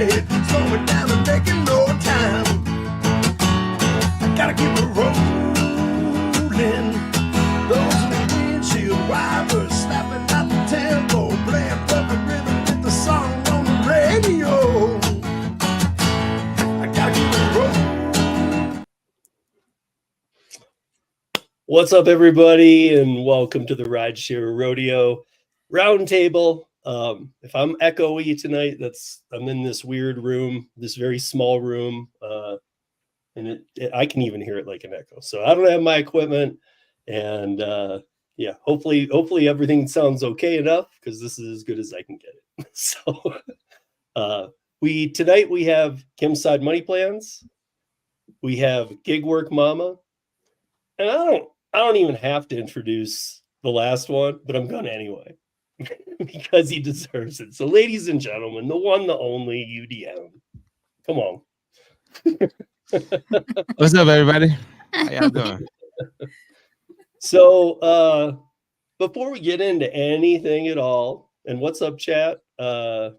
head, slowing down and making no time. I gotta keep it rolling. Those windshield wipers slapping out the tempo, playing perfect rhythm with the song on the radio. I gotta keep it rolling. What's up, everybody, and welcome to the Rideshare Rodeo Roundtable. If I'm echoey tonight, I'm in this weird room, this very small room, and I can even hear it like an echo. So I don't have my equipment, and yeah, hopefully everything sounds okay enough, because this is as good as I can get it. So tonight we have Kim's Side Money Plans, we have Gig Work Mama, and I don't even have to introduce the last one, but I'm gonna anyway. Because he deserves it. So, ladies and gentlemen, the one, the only UDM. Come on. What's up, everybody? How y'all doing? So, before we get into anything at all, and what's up, chat? Gosh,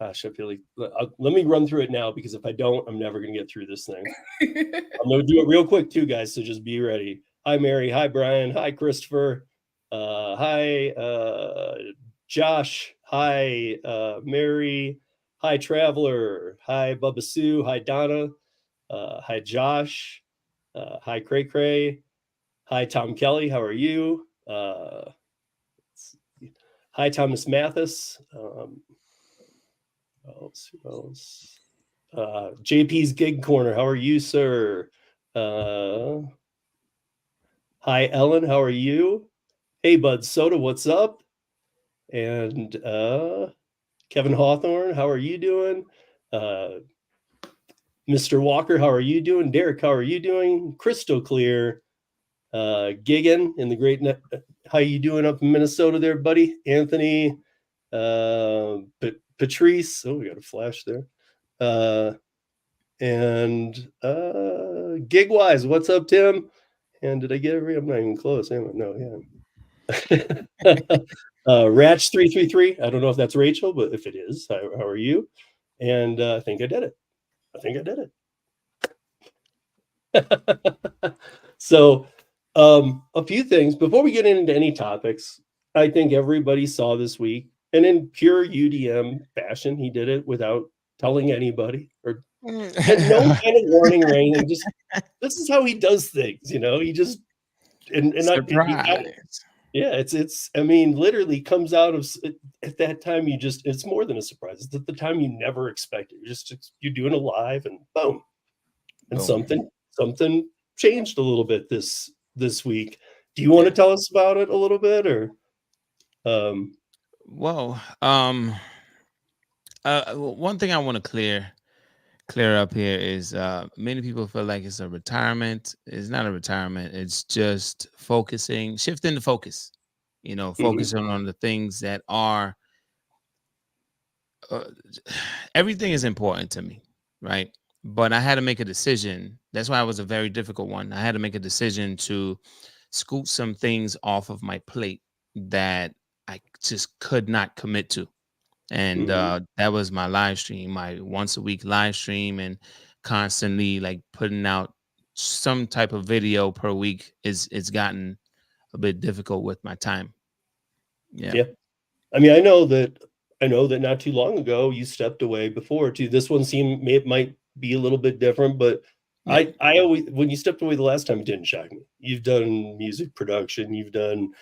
I feel like let me run through it now, because if I don't, I'm never gonna get through this thing. I'm gonna do it real quick too, guys. So just be ready. Hi, Mary. Hi, Brian. Hi, Christopher. Hi, Josh. Hi, Mary. Hi, Traveler. Hi, Bubba Sue. Hi, Donna. Hi, Josh. Hi, Cray Cray. Hi, Tom Kelly. How are you? Hi, Thomas Mathis. Who else? JP's Gig Corner. How are you, sir? Hi, Ellen. How are you? Hey, Bud Soda. What's up? And Kevin Hawthorne, how are you doing? Mr. Walker, how are you doing? Derek, how are you doing? Crystal Clear, Gigan in the great net. How you doing up in Minnesota there, buddy? Anthony, Patrice. Oh, we got a flash there. And Gigwise, what's up, Tim? And did I get every? I'm not even close, am I? No, yeah. Ratch 333. I don't know if that's Rachel, but if it is, how are you? And I think I did it. So a few things before we get into any topics. I think everybody saw this week, and in pure UDM fashion, he did it without telling anybody or had no kind of warning or anything. Just this is how he does things, you know. He just yeah, it's I mean, literally comes out of at that time. It's more than a surprise. It's at the time you never expect it. You're doing a live and boom, and something changed a little bit this week. Do you want to tell us about it a little bit, or? Well, one thing I want to clear up here is many people feel like it's a retirement. It's not a retirement. It's just shifting the focus, focusing on the things that are, everything is important to me, right? But I had to make a decision. That's why it was a very difficult one. I had to make a decision to scoot some things off of my plate that I just could not commit to. And that was my live stream, my once a week live stream, and constantly like putting out some type of video per week it's gotten a bit difficult with my time. Yeah. I mean, I know that not too long ago you stepped away before too. This one it might be a little bit different, but I always, when you stepped away the last time, it didn't shock me. You've done music production, you've been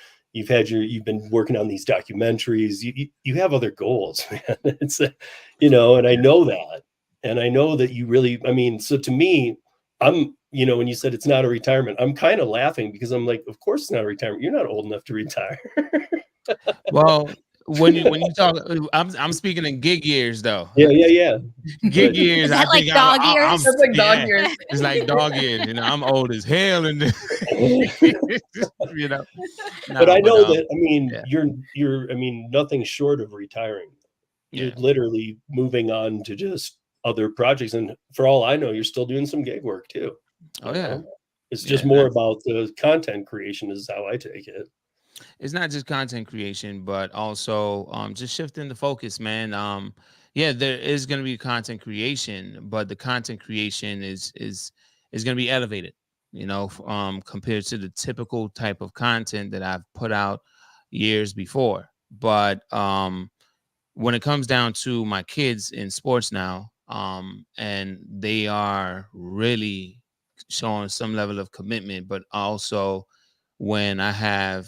working on these documentaries. You have other goals, man. It's and I know that, and I know that you really. I mean, so to me, I'm when you said it's not a retirement, I'm kind of laughing, because I'm like, of course it's not a retirement. You're not old enough to retire. Well, when you talk, I'm speaking in gig years though. Yeah. Gig years. Is that like dog years? That's like dog years. It's like dog years. I'm old as hell, and But I know that. I mean, you're. I mean, nothing short of retiring. You're literally moving on to just other projects, and for all I know, you're still doing some gig work too. Oh yeah. It's just more about the content creation, is how I take it. It's not just content creation, but also just shifting the focus, man. Yeah, there is going to be content creation, but the content creation is going to be elevated, compared to the typical type of content that I've put out years before. But when it comes down to my kids in sports now, and they are really showing some level of commitment, but also when I have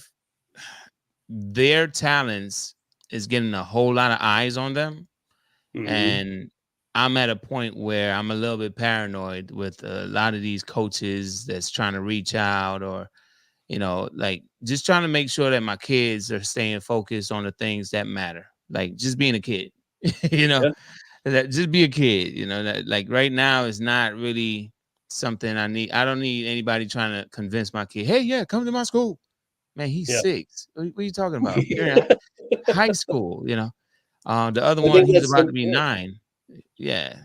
their talents is getting a whole lot of eyes on them, Hmm. and I'm at a point where I'm a little bit paranoid with a lot of these coaches that's trying to reach out, or like just trying to make sure that my kids are staying focused on the things that matter, like just being a kid. you know Yeah. that just be a kid, that like right now is not really something I don't need anybody trying to convince my kid, hey, yeah, come to my school. Man, he's Yeah. 6. What are you talking about? You're in high school. The other I one, think he's that's about to some, be yeah. 9. Yeah.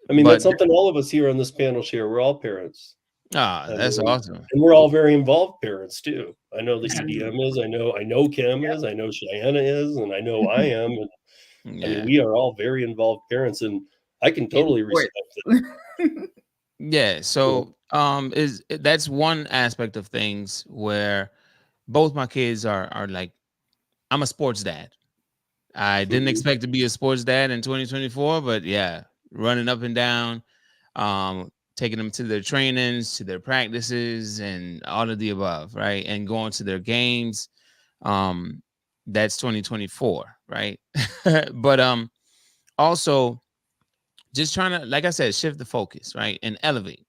I mean, But that's something all of us here on this panel share. We're all parents. I that's mean, awesome. and we're all very involved parents too. I know that Yeah. UDM is. I know Kim is. I know Cheyenne is, and I know I am. And I mean, Yeah. we are all very involved parents, and I can In totally sports. respect it. Yeah. So that's one aspect of things where both my kids are like, I'm a sports dad. I didn't Mhm. expect to be a sports dad in 2024, but yeah, running up and down, taking them to their trainings, to their practices, and all of the above, right? And going to their games. Um, that's 2024, right? But also just trying to, like I said, shift the focus, right? And elevate,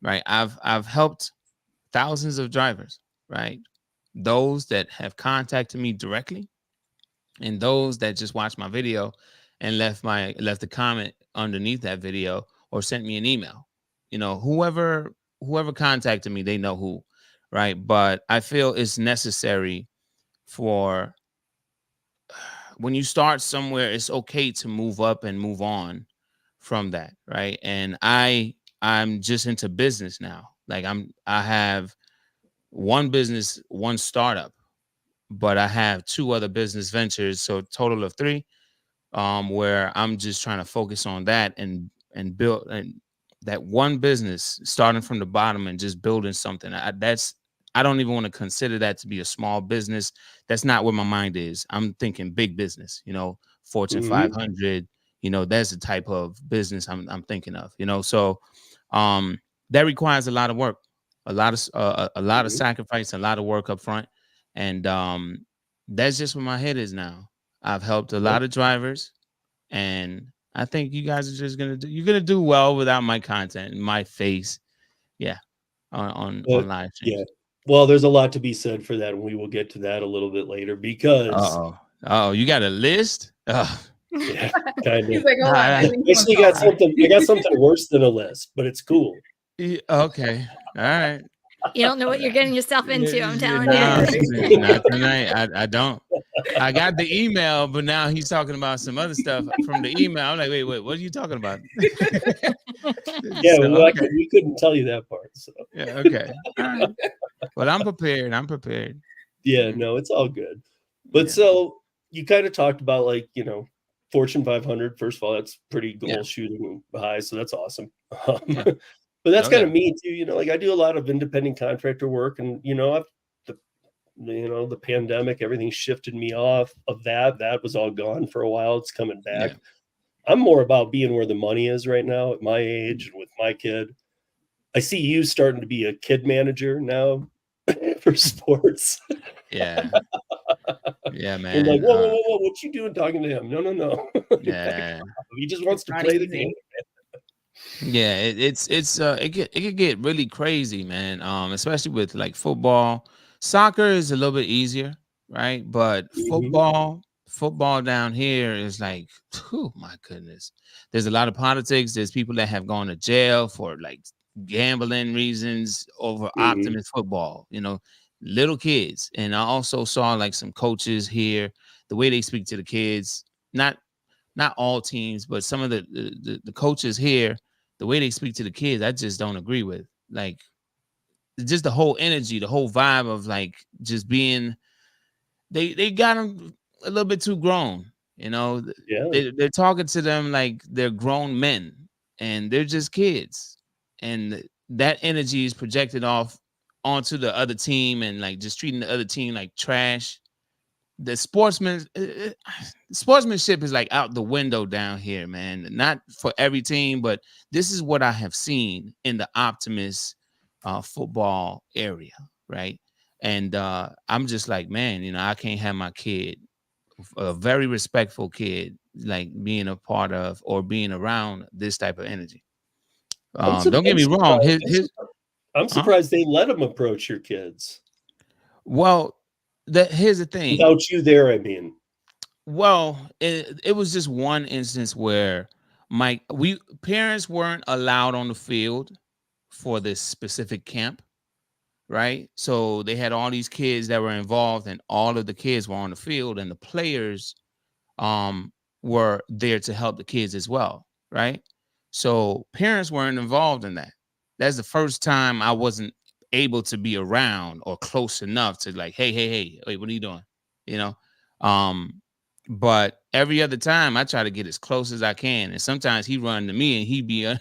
right? I've helped thousands of drivers, right? Those that have contacted me directly, and those that just watched my video and left a comment underneath that video or sent me an email. Whoever contacted me, they know who, right? But I feel it's necessary for, when you start somewhere, it's okay to move up and move on from that, right? And I'm just into business now. Like I have one business, one startup, but I have 2 other business ventures, so total of 3, where I'm just trying to focus on that and build, and that one business, starting from the bottom and just building something. I don't even want to consider that to be a small business. That's not where my mind is. I'm thinking big business, Fortune Mhm. 500. That's the type of business I'm thinking of. So um, that requires a lot of work, a lot of Mhm. sacrifice, a lot of work up front, and that's just where my head is now. I've helped a Yeah. lot of drivers, and I think you guys are just you're gonna do well without my content and my face. Yeah, on But live yeah, streams. well, there's a lot to be said for that, and we will get to that a little bit later because Uh-oh. Oh, you got a list? yeah, kind He's of. like, hold on, I think someone's Actually, got calling me. something. I got something worse than a list, but it's cool. Okay. All right. You don't know what you're getting yourself into, I'm telling you. No, Right? not tonight. I don't. I got the email, but now he's talking about some other stuff from the email. I'm like, wait, what are you talking about? Yeah, So well, okay. we couldn't tell you that part. So Yeah, okay. All right. Well, I'm prepared. I'm prepared. yeah, Mhm. no, it's all good. But Yeah. so you kind of talked about like Fortune 500. First of all, that's pretty Yeah. goal shooting high, so that's awesome. Yeah. But that's No kind of doubt. me too. Like I do a lot of independent contractor work, and I've the the pandemic, everything shifted me off of that. That was all gone for a while. It's coming Yeah. back. I'm more about being where the money is right now at my age and with my kid. I see you starting to be a kid manager now for sports. Yeah. Yeah, You're like, man. whoa, whoa, whoa, whoa, what you doing talking to him? No, no, no. You gotta Yeah. calm. He just It's wants to not play the game. easy. Yeah, it could get really crazy, man. Especially with like football. Soccer is a little bit easier, right? But Hmm. football down here is like, oh my goodness. There's a lot of politics. There's people that have gone to jail for like gambling reasons over Hmm. optimist football, little kids. And I also saw like some coaches here, the way they speak to the kids, not not all teams, but some of the coaches here, the way they speak to the kids, I just don't agree with. Like just the whole energy, the whole vibe of like just being, they got them a little bit too grown. You know, Yeah. they're talking to them like they're grown men, and they're just kids, and that energy is projected off onto the other team, and like just treating the other team like trash. The sportsmanship is like out the window down here, man. Not for every team, but this is what I have seen in the Optimist football area, right? And I'm just like, man, I can't have my kid, a very respectful kid, like being a part of or being around this type of energy. Don't get me wrong. I'm huh? surprised they let him approach your kids Well, here's the thing. without you there. I mean, Well, it was just one instance where we parents weren't allowed on the field for this specific camp, right? So they had all these kids that were involved, and all of the kids were on the field, and the players um were there to help the kids as well, right? So parents weren't involved in that. That's the first time I wasn't able to be around or close enough to like, hey, wait, what are you doing? You know? Um, but every other time I try to get as close as I can. And sometimes he run to me and he be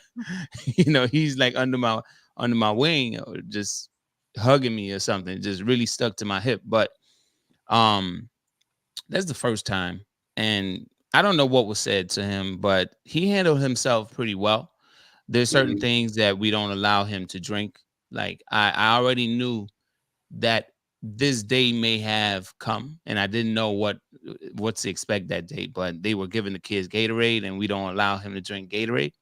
he's like under my wing or just hugging me or something, just really stuck to my hip. But um that's the first time. And I don't know what was said to him, but he handled himself pretty well. There's certain mhm. things that we don't allow him to drink. Like I already knew that this day may have come, and I didn't know what to expect that day, but they were giving the kids Gatorade, and we don't allow him to drink Gatorade,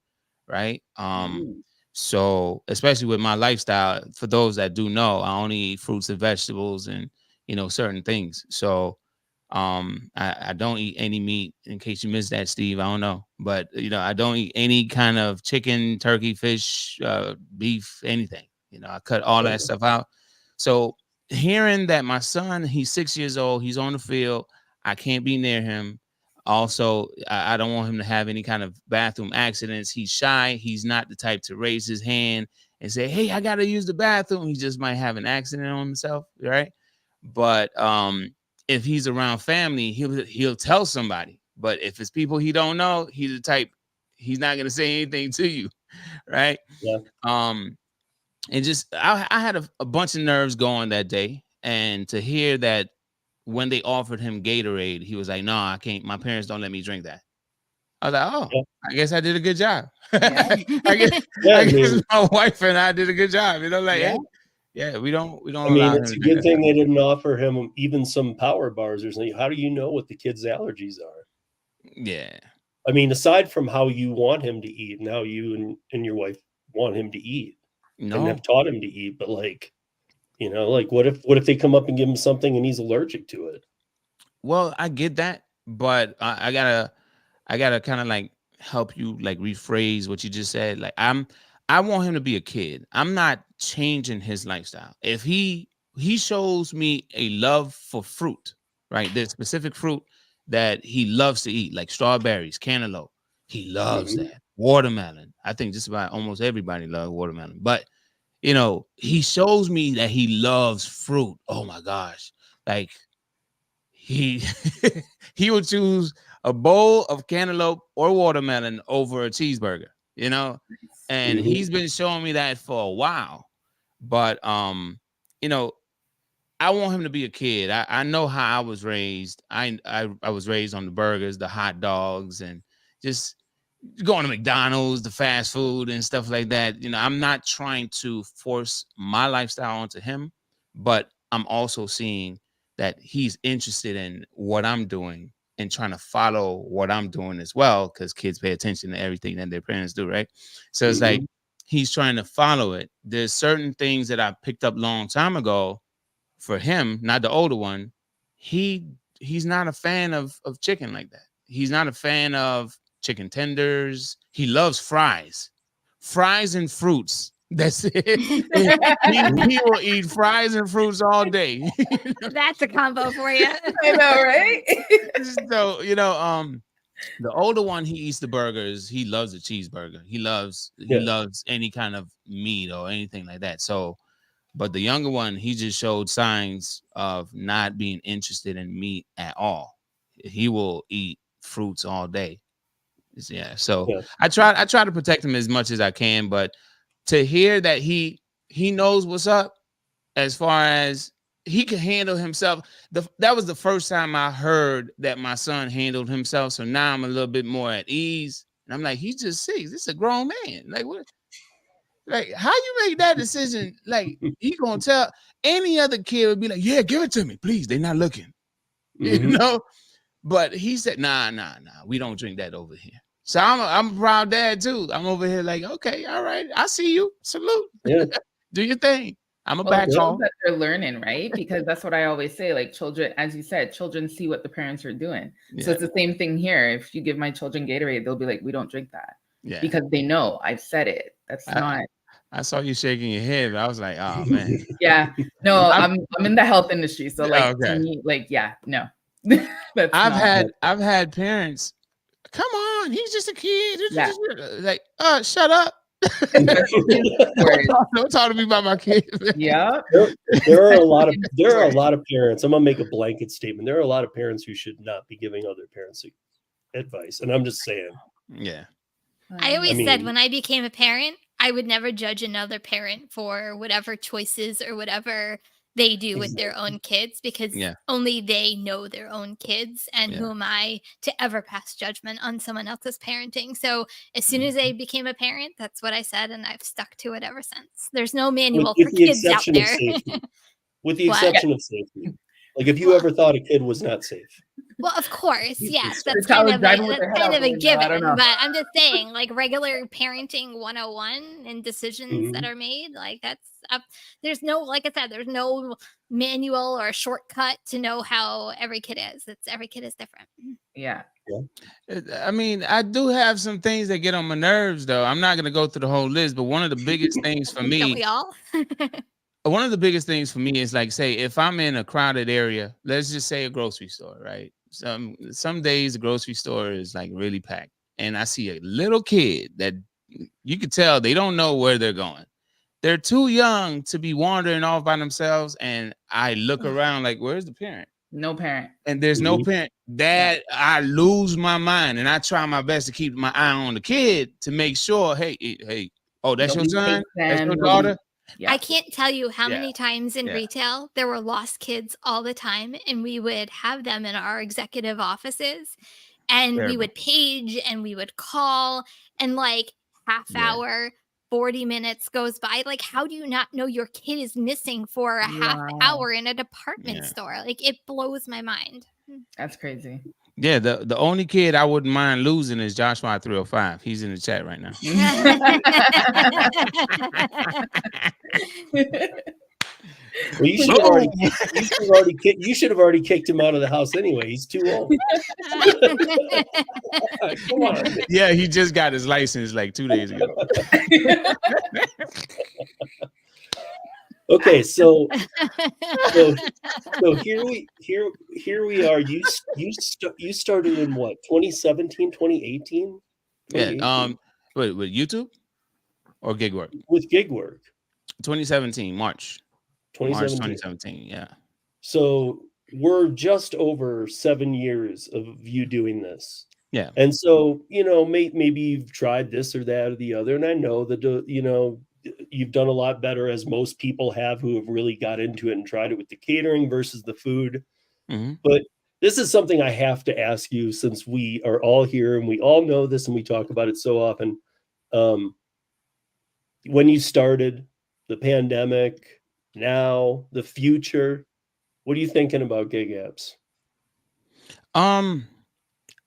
right? Ooh. So especially with my lifestyle, for those that do know, I only eat fruits and vegetables and certain things. So I don't eat any meat. In case you missed that, Steve, I don't know, but I don't eat any kind of chicken, turkey, fish, beef, anything. I cut all that stuff out. So hearing that my son, he's 6 years old, he's on the field, I can't be near him. Also, I don't want him to have any kind of bathroom accidents. He's shy. He's not the type to raise his hand and say, "Hey, I gotta use the bathroom." He just might have an accident on himself, right? But if he's around family, he'll tell somebody. But if it's people he don't know, he's the type, he's not gonna say anything to you, right? Yeah. And just I had a bunch of nerves going that day, and to hear that when they offered him Gatorade, he was like, "No, I can't. My parents don't let me drink that." I was like, "Oh, Yeah. I guess I did a good job." Yeah. I guess my wife and I did a good job. Like, Yeah. hey, yeah, we don't I mean, allow him it's to a drink good that. thing they didn't offer him even some power bars or something. How do you know what the kid's allergies are? Yeah. I mean, aside from how you want him to eat and how you and your wife want him to eat and No. have taught him to eat, but like what if they come up and give him something and he's allergic to it? Well, I get that, but I gotta kind of like help you like rephrase what you just said. Like I want him to be a kid. I'm not changing his lifestyle. If he shows me a love for fruit, right? There's specific fruit that he loves to eat, like strawberries, cantaloupe. He loves Mhm. that. Watermelon. I think just about almost everybody loves watermelon. But he shows me that he loves fruit. Oh my gosh. Like he he would choose a bowl of cantaloupe or watermelon over a cheeseburger, and Mhm. he's been showing me that for a while. But you know, I want him to be a kid. I know how I was raised. I was raised on the burgers, the hot dogs, and just going to McDonald's, the fast food and stuff like that. I'm not trying to force my lifestyle onto him, but I'm also seeing that he's interested in what I'm doing and trying to follow what I'm doing as well, because kids pay attention to everything that their parents do, right? So it's like Mhm. he's trying to follow it. There's certain things that I picked up long time ago for him, not the older one. He's not a fan of chicken like that. He's not a fan of chicken tenders. He loves fries and fruits. That's it. He will eat fries and fruits all day. That's a combo for you. I know, right? So the older one, he eats the burgers. He loves the cheeseburger. He Yeah. loves any kind of meat or anything like that. So, but the younger one, he just showed signs of not being interested in meat at all. He will eat fruits all day. Yeah. So Yeah. I try to protect him as much as I can, but to hear that he knows what's up as far as he can handle himself. That was the first time I heard that my son handled himself. So now I'm a little bit more at ease. And I'm like, he's just 6. This is a grown man. Like, what? Like, how you make that decision? Like, he gonna tell any other kid would be like, yeah, give it to me, please. They're not looking, you know. But he said, nah, we don't drink that over here. So I'm a proud dad too. I'm over here like, okay, all right, I see you. Salute. Yeah. Do your thing. I'm a Well, back it shows off. that they're learning, right? Because that's what I always say. Like children, as you said, children see what the parents are doing. Yeah. So it's the same thing here. If you give my children Gatorade, they'll be like, we don't drink that. Yeah. Because they know I've said it. That's not. I saw you shaking your head. But I was like, oh man. Yeah. No, I'm in the health industry. So like Okay. to me, like, yeah, no. That's I've had parents, come on, he's just a kid. Yeah. Like, shut up. Don't talk to me about my kids. Yeah. There are a lot of parents. I'm gonna make a blanket statement. There are a lot of parents who should not be giving other parents advice. And I'm just saying. Yeah. I always I said mean- when I became a parent, I would never judge another parent for whatever choices or whatever they do with their own kids, because Yeah. only they know their own kids, and Yeah. who am I to ever pass judgment on someone else's parenting? So as soon as I became a parent, that's what I said, and I've stuck to it ever since. There's no manual With for the kids out exception of there. safety. With the What? exception of safety. Like if you ever thought a kid was not safe. Well, of course, yes, that's child kind is of driving with a, their that's head kind out of the a window, I don't given. know. But I'm just saying, like regular parenting 101 and decisions that are made, like that's up. There's no, like I said, there's no manual or shortcut to know how every kid is. Every kid is different. Yeah. I mean, I do have some things that get on my nerves, though. I'm not gonna go through the whole list, but one of the biggest things for Don't me, we all? one of the biggest things for me is like, say, if I'm in a crowded area, let's just say a grocery store, right? Some days the grocery store is like really packed, and I see a little kid that you could tell they don't know where they're going. They're too young to be wandering off by themselves, and I look around like, where's the parent? No parent. And there's no parent. That I lose my mind, and I try my best to keep my eye on the kid to make sure, hey, oh, that's your Nobody son, takes that's them, your nobody- daughter. Yeah. I can't tell you how Yeah. many times in Yeah. retail there were lost kids all the time, and we would have them in our executive offices, and we Terrible. would page and we would call, and like half Yeah. hour, 40 minutes goes by. Like, how do you not know your kid is missing for a half Wow. hour in a department Yeah. store? Like, it blows my mind. That's crazy. Yeah, the only kid I wouldn't mind losing is Joshua 305. He's in the chat right now. Well, you should have already kicked him out of the house anyway. He's too old. Come on. Yeah, he just got his license like 2 days ago. Okay, so here we are. You started in what, 2017, 2018? Yeah, with YouTube or gig work? With gig work. 2017, March 2017. 2017, yeah. So we're just over 7 years of you doing this. Yeah. And so, maybe you've tried this or that or the other. And I know that, you've done a lot better, as most people have who have really got into it and tried it, with the catering versus the food. Mhm. But this is something I have to ask you, since we are all here and we all know this and we talk about it so often. When you started, the pandemic, now, the future, what are you thinking about gig apps?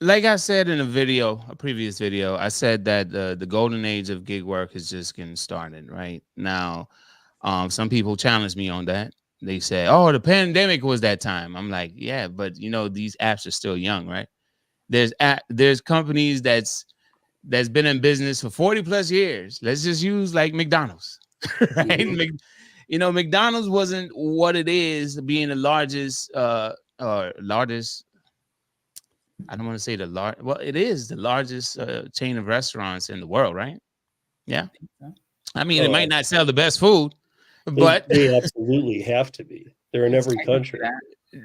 Like I said in a previous video, I said that the golden age of gig work is just getting started right now. Some people challenge me on that. They say, "Oh, the pandemic was that time." I'm like, "Yeah, but these apps are still young, right?" There's companies that's been in business for 40 plus years. Let's just use like McDonald's, right? Mhm. McDonald's wasn't what it is, being the largest. I don't want to say the large. Well, it is the largest chain of restaurants in the world, right? Yeah. I mean, it might not sell the best food, but they absolutely have to be. They're in every country.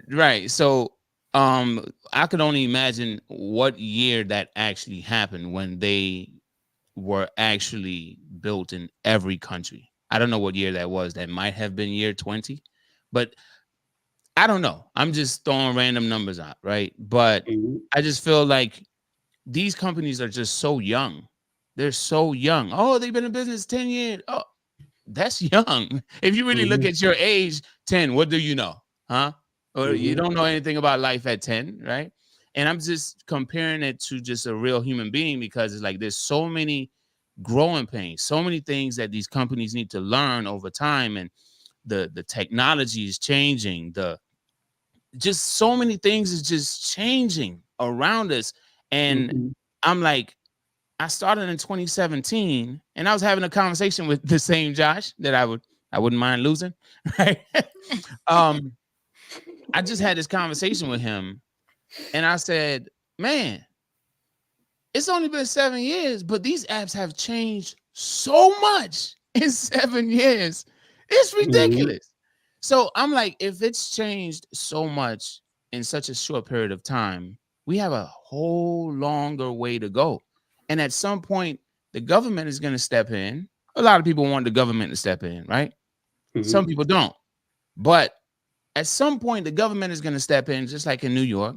right. So I could only imagine what year that actually happened when they were actually built in every country. I don't know what year that was. That might have been year 20, but I don't know. I'm just throwing random numbers out, right? But Mhm. I just feel like these companies are just so young. They're so young. Oh, they've been in business 10 years. Oh, that's young. If you really look Mhm. at your age, 10, what do you know? Huh? Or you Mhm. don't know anything about life at 10, right? And I'm just comparing it to just a real human being because it's like there's so many growing pains, so many things that these companies need to learn over time. And the technology is changing, the just so many things is just changing around us. And Mhm. I'm like, I started in 2017 and I was having a conversation with the same Josh that I wouldn't mind losing, right? um I just had this conversation with him and I said, man, it's only been 7 years, but these apps have changed so much in 7 years. It's Mhm. ridiculous. So I'm like, if it's changed so much in such a short period of time, we have a whole longer way to go. And at some point, the government is going to step in. A lot of people want the government to step in, right? Some Mhm. people don't. But at some point, the government is going to step in, just like in New York,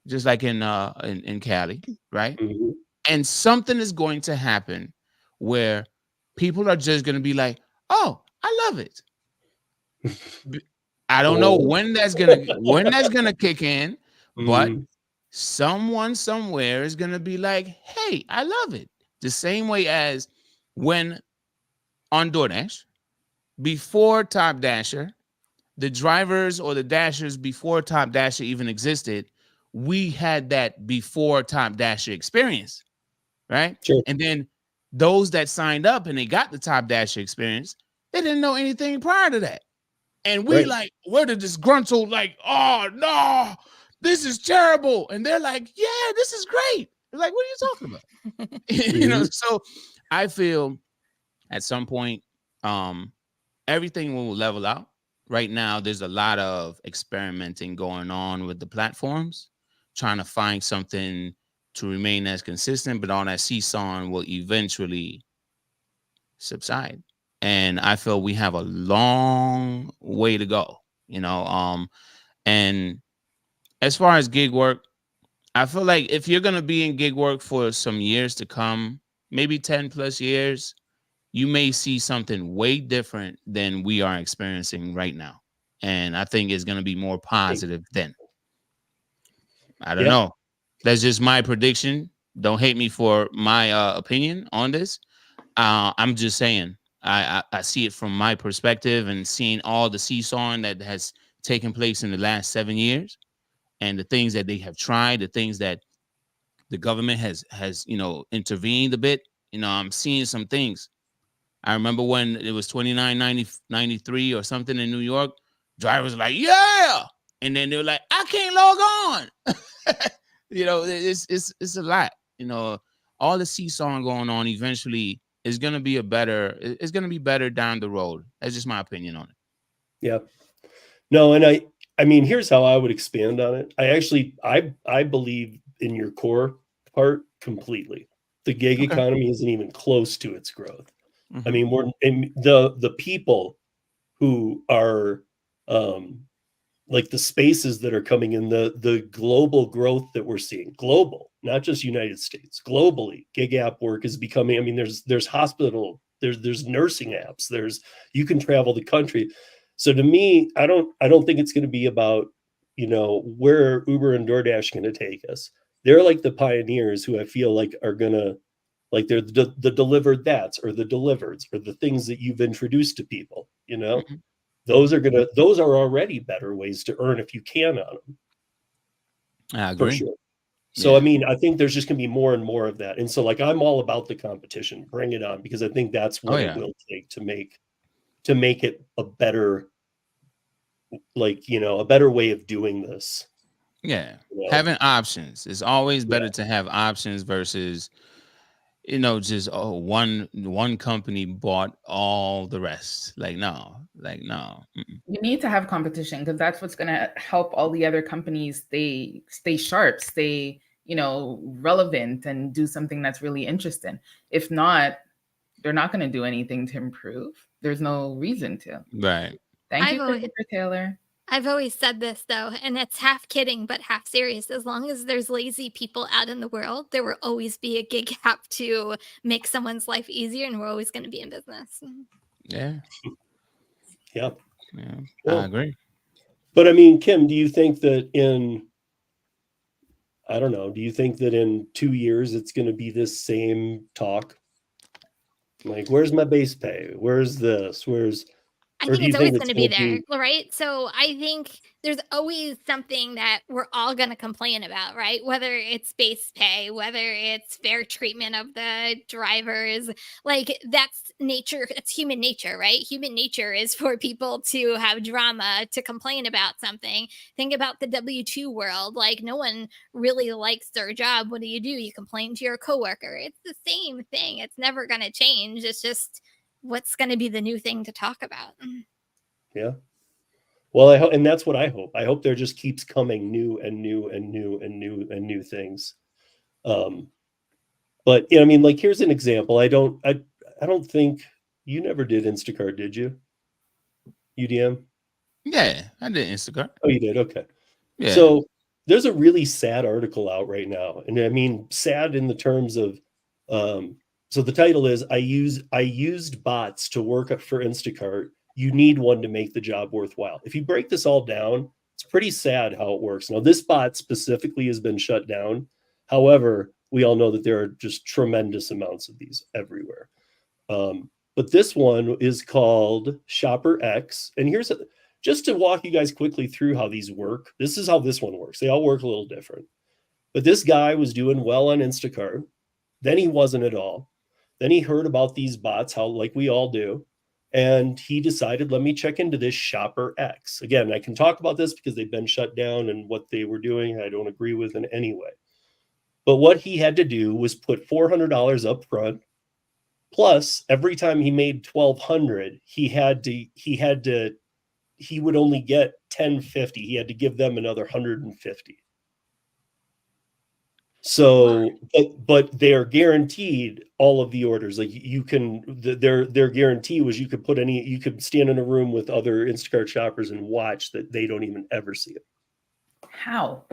just like in Cali, right? Mhm. And something is going to happen where people are just going to be like, oh, I love it. I don't know Or when that's gonna kick in, but Mhm. someone somewhere is gonna be like, hey, I love it. The same way as when on DoorDash, before Top Dasher, the drivers or the dashers before Top Dasher even existed, we had that before Top Dasher experience, right? Sure. And then those that signed up and they got the Top Dasher experience, they didn't know anything prior to that. And we Right. like, we're the disgruntled, like, oh no, this is terrible. And they're like, yeah, this is great. They're like, what are you talking about? Mhm. So I feel at some point, everything will level out. Right now, there's a lot of experimenting going on with the platforms, trying to find something to remain as consistent, but all that seesawing will eventually subside. And I feel we have a long way to go, you know. And as far as gig work, I feel like if you're gonna be in gig work for some years to come, maybe 10 plus years, you may see something way different than we are experiencing right now. And I think it's gonna be more positive then. I don't Yeah. know. That's just my prediction. Don't hate me for my opinion on this. I'm just saying, I see it from my perspective and seeing all the seesawing that has taken place in the last 7 years and the things that they have tried, the things that the government has intervened a bit. I'm seeing some things. I remember when it was 29.93 or something in New York, drivers were like, yeah, and then they were like, I can't log on. It's a lot. All the seesawing going on eventually is gonna be it's gonna be better down the road. That's just my opinion on it. Yeah. No, and I mean, here's how I would expand on it. I believe in your core part completely. The gig Okay. economy isn't even close to its growth. I Hmm. mean, we're and the people who are like the spaces that are coming in, the global growth that we're seeing, global, not just United States, globally, gig app work is becoming. I mean, there's hospital, there's nursing apps, you can travel the country. So to me, I don't think it's going to be about where Uber and DoorDash going to take us. They're like the pioneers who I feel like are gonna like they're the delivered that's or the delivereds or the things that you've introduced to people. Hmm. Those are already better ways to earn if you can on them, I for agree. sure. So I Yeah. mean, I think there's just gonna be more and more of that. And so like I'm all about the competition. Bring it on, because I think that's Oh what it yeah. will take to make it a better, a better way of doing this. Yeah. You know? Having options. It's always Yeah. better to have options versus just one company bought all the rest. Like no. Mm-mm. You need to have competition because that's what's going to help all the other companies stay sharp, stay relevant, and do something that's really interesting. If not, they're not going to do anything to improve. There's no reason to. Right. Thank you, Christopher Taylor. I've always said this though, and it's half kidding but half serious. As long as there's lazy people out in the world, there will always be a gig app to make someone's life easier, and we're always going to be in business. Yeah. Yeah. Yeah. Cool. I agree. But I mean, Kim, do you think that I don't know, do you think that in 2 years it's going to be this same talk? Like, where's my base pay? Where's this? I think it's always going to be there, right? So I think there's always something that we're all going to complain about, right? Whether it's base pay, whether it's fair treatment of the drivers, like that's nature. It's human nature, right? Human nature is for people to have drama, to complain about something. Think about the W-2 world. Like no one really likes their job. What do? You complain to your coworker. It's the same thing. It's never going to change. It's just what's going to be the new thing to talk about. Yeah. Well, I hope, and that's what I hope. I hope there just keeps coming new and new and new and new and new things. But I mean, like, here's an example. I don't think you never did Instacart, did you? UDM? Yeah, I did Instacart. Oh, you did? Okay. Yeah. So there's a really sad article out right now. And I mean, sad in the terms of, so the title is, I used bots to work for Instacart. You need one to make the job worthwhile. If you break this all down, it's pretty sad how it works. Now, this bot specifically has been shut down. However, we all know that there are just tremendous amounts of these everywhere. But this one is called Shopper X. And just to walk you guys quickly through how these work. This is how this one works. They all work a little different. But this guy was doing well on Instacart. Then he wasn't at all. Then he heard about these bots, how like we all do. And he decided, let me check into this Shopper X. Again, I can talk about this because they've been shut down and what they were doing, I don't agree with in any way. But what he had to do was put $400 up front. Plus, every time he made $1,200, he would only get $10.50. He had to give them another $150. So, but they are guaranteed all of the orders. Like you can, their guarantee was you could stand in a room with other Instacart shoppers and watch that they don't even ever see it. How?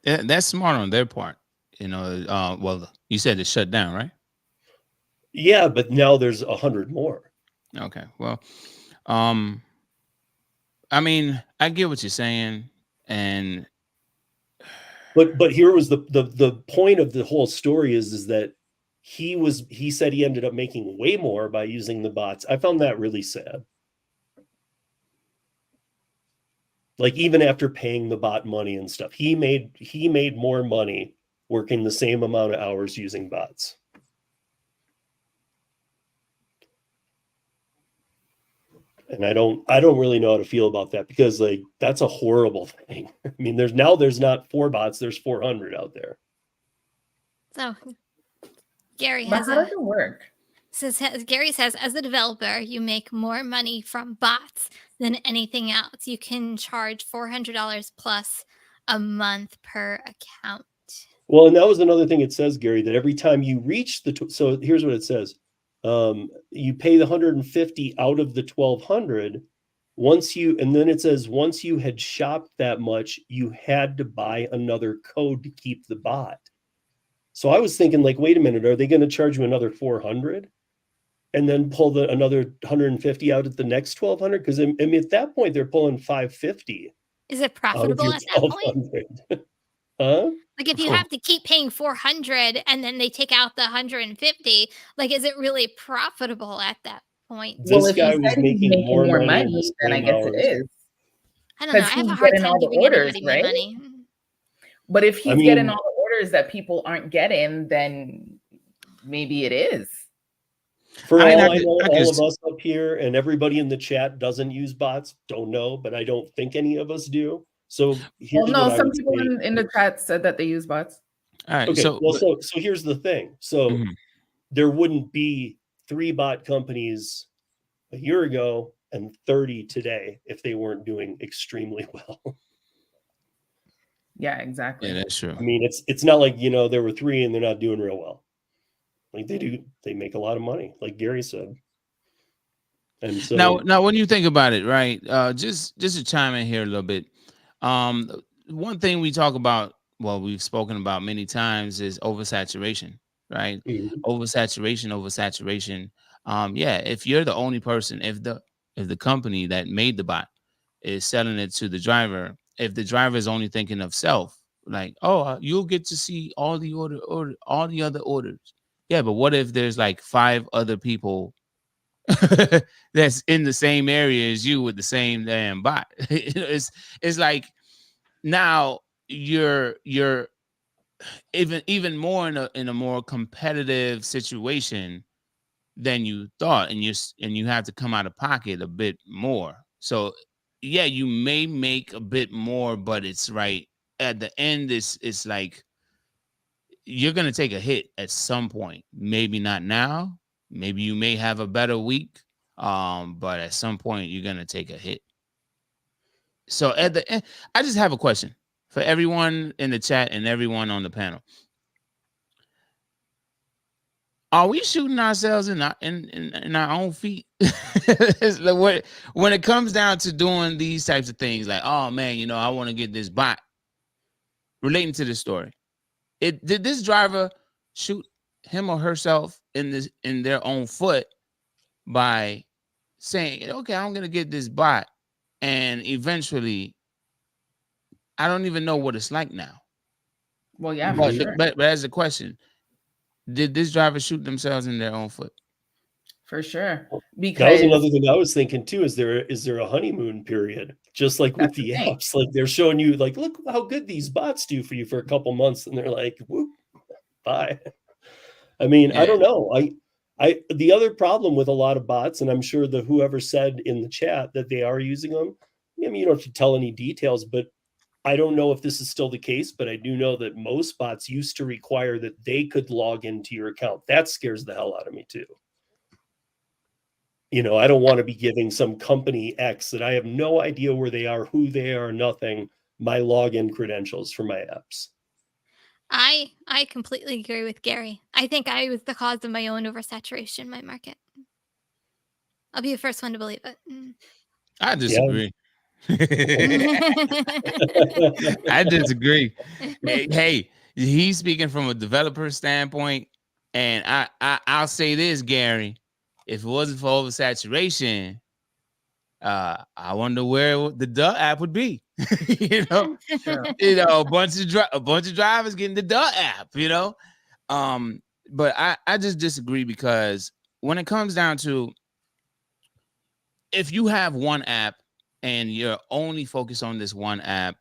Yeah, that's smart on their part. Well, you said it's shut down, right? Yeah, but now there's 100 more. Okay. Well, I mean, I get what you're saying, and but here was the point of the whole story is that he said he ended up making way more by using the bots. I found that really sad. Like even after paying the bot money and stuff, he made more money working the same amount of hours using bots. And I don't really know how to feel about that because like that's a horrible thing. I mean, there's not 4 bots, there's 400 out there. So Gary But how does it work? Gary says, as a developer, you make more money from bots than anything else. You can charge $400 plus a month per account. Well, and that was another thing it says, Gary, that every time you reach so here's what it says. You pay the 150 out of the 1,200 and then it says once you had shopped that much, you had to buy another code to keep the bot. So I was thinking like, wait a minute, are they going to charge you another 400 and then pull another 150 out at the next 1,200? Because I mean, at that point, they're pulling 550. Is it profitable at that point? Huh? Like if you have to keep paying 400 and then they take out the 150, like is it really profitable at that point? This guy was making more money, then I guess it is. I don't know. I have a hard time giving anybody my money. But if he's getting all the orders that people aren't getting, then maybe it is. For all I know, all of us up here and everybody in the chat doesn't use bots. Don't know, but I don't think any of us do. So some people in the chat said that they use bots. All right. Okay. So here's the thing. So there wouldn't be 3 bot companies a year ago and 30 today if they weren't doing extremely well. Yeah, exactly. Yeah, that's true. I mean, it's not like, you know, there were 3 and they're not doing real well. Like they make a lot of money, like Gary said. And so Now when you think about it, right? Just to chime in here a little bit. One thing we talk about, well, we've spoken about many times, is oversaturation, right? mhm, Oversaturation. Yeah, if you're the only person, if the company that made the bot is selling it to the driver, if the driver is only thinking of self, like, oh, you'll get to see all the all the other orders. Yeah, but what if there's like 5 other people that's in the same area as you with the same damn bot? It's like now you're even more in a more competitive situation than you thought, and you have to come out of pocket a bit more. So yeah, you may make a bit more, but it's right at the end. It's like you're gonna take a hit at some point. Maybe not now. Maybe you may have a better week, but at some point you're gonna take a hit. So at the end, I just have a question for everyone in the chat and everyone on the panel. Are we shooting ourselves in our own feet? It's like when it comes down to doing these types of things, like, oh man, you know, I want to get this bot. Relating to this story, did this driver shoot him or herself in their own foot by saying, okay, I'm gonna get this bot, and eventually, I don't even know what it's like now. Well, yeah, for But mhm. sure. but as a question, did this driver shoot themselves in their own foot? For sure. That was Because another thing I was thinking too. Is there a honeymoon period? Just like with that's the the thing. apps, like they're showing you, like, look how good these bots do for you for a couple months, and they're like, whoop, bye. I mean, I Yeah. don't know. The other problem with a lot of bots, and I'm sure the whoever said in the chat that they are using them, I mean, you don't have to tell any details, but I don't know if this is still the case, but I do know that most bots used to require that they could log into your account. That scares the hell out of me too. You know, I don't want to be giving some company X that I have no idea where they are, who they are, nothing, my login credentials for my apps. I completely agree with Gary. I think I was the cause of my own oversaturation in my market. I'll be the first one to believe it. I Yeah. disagree. I disagree. Hey, he's speaking from a developer standpoint, and I'll say this, Gary. If it wasn't for oversaturation, I wonder where the Duh app would be. You know, True. a bunch of drivers getting the Duh app. You know, but I just disagree, because when it comes down to, if you have one app and you're only focused on this one app,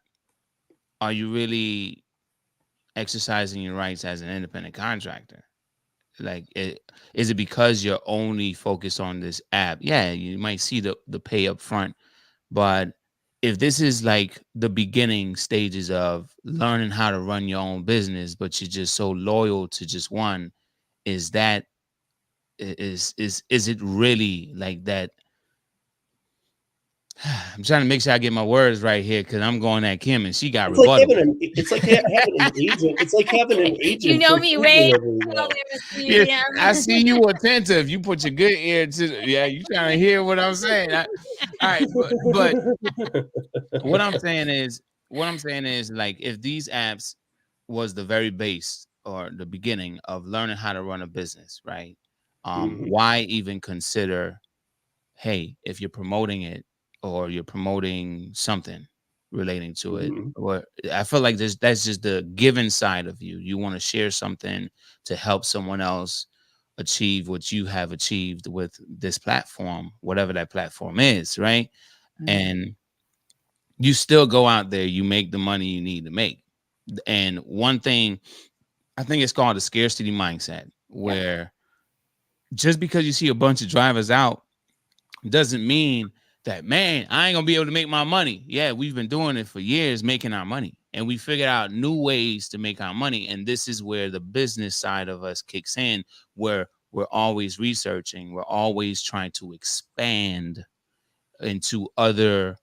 are you really exercising your rights as an independent contractor? Like, is it because you're only focused on this app? Yeah, you might see the pay up front, but if this is like the beginning stages of learning how to run your own business, but you're just so loyal to just one, is it really like that? I'm trying to make sure I get my words right here, because I'm going at Kim and she got It's like rebuttal. it's like having an agent. It's like having an agent. You know for me food way delivery now. Yeah, I see you attentive. You put your good ear to. Yeah, you trying to hear what I'm saying. All right, but what I'm saying is, like, if these apps was the very base or the beginning of learning how to run a business, right? Mhm, Why even consider, hey, if you're promoting it or you're promoting something relating to it, mhm, or I feel like that's just the given side of you. You want to share something to help someone else achieve what you have achieved with this platform, whatever that platform is, right? Mhm. And you still go out there, you make the money you need to make. And one thing, I think it's called a scarcity mindset, where just because you see a bunch of drivers out doesn't mean that, man, I ain't gonna be able to make my money. Yeah, we've been doing it for years, making our money, and we figured out new ways to make our money. And this is where the business side of us kicks in, where we're always researching, we're always trying to expand into other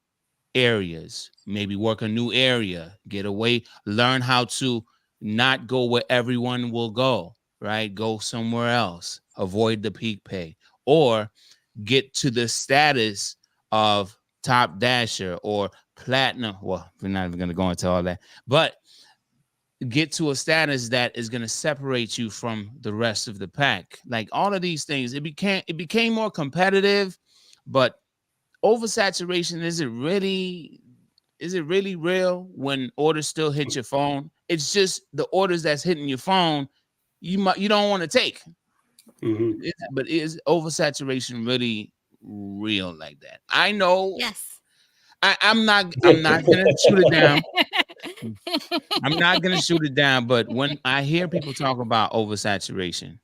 areas, maybe work a new area, get away, learn how to not go where everyone will go, right? Go somewhere else, avoid the peak pay, or get to the status of top dasher or platinum. Well, we're not even going to go into all that, but get to a status that is going to separate you from the rest of the pack. Like all of these things, it became more competitive, but oversaturation, is it really real when orders still hit your phone? It's just the orders that's hitting your phone you don't want to take. But is oversaturation really real like that? I know. Yes. I'm not gonna shoot it down. I'm not gonna shoot it down, but when I hear people talk about oversaturation,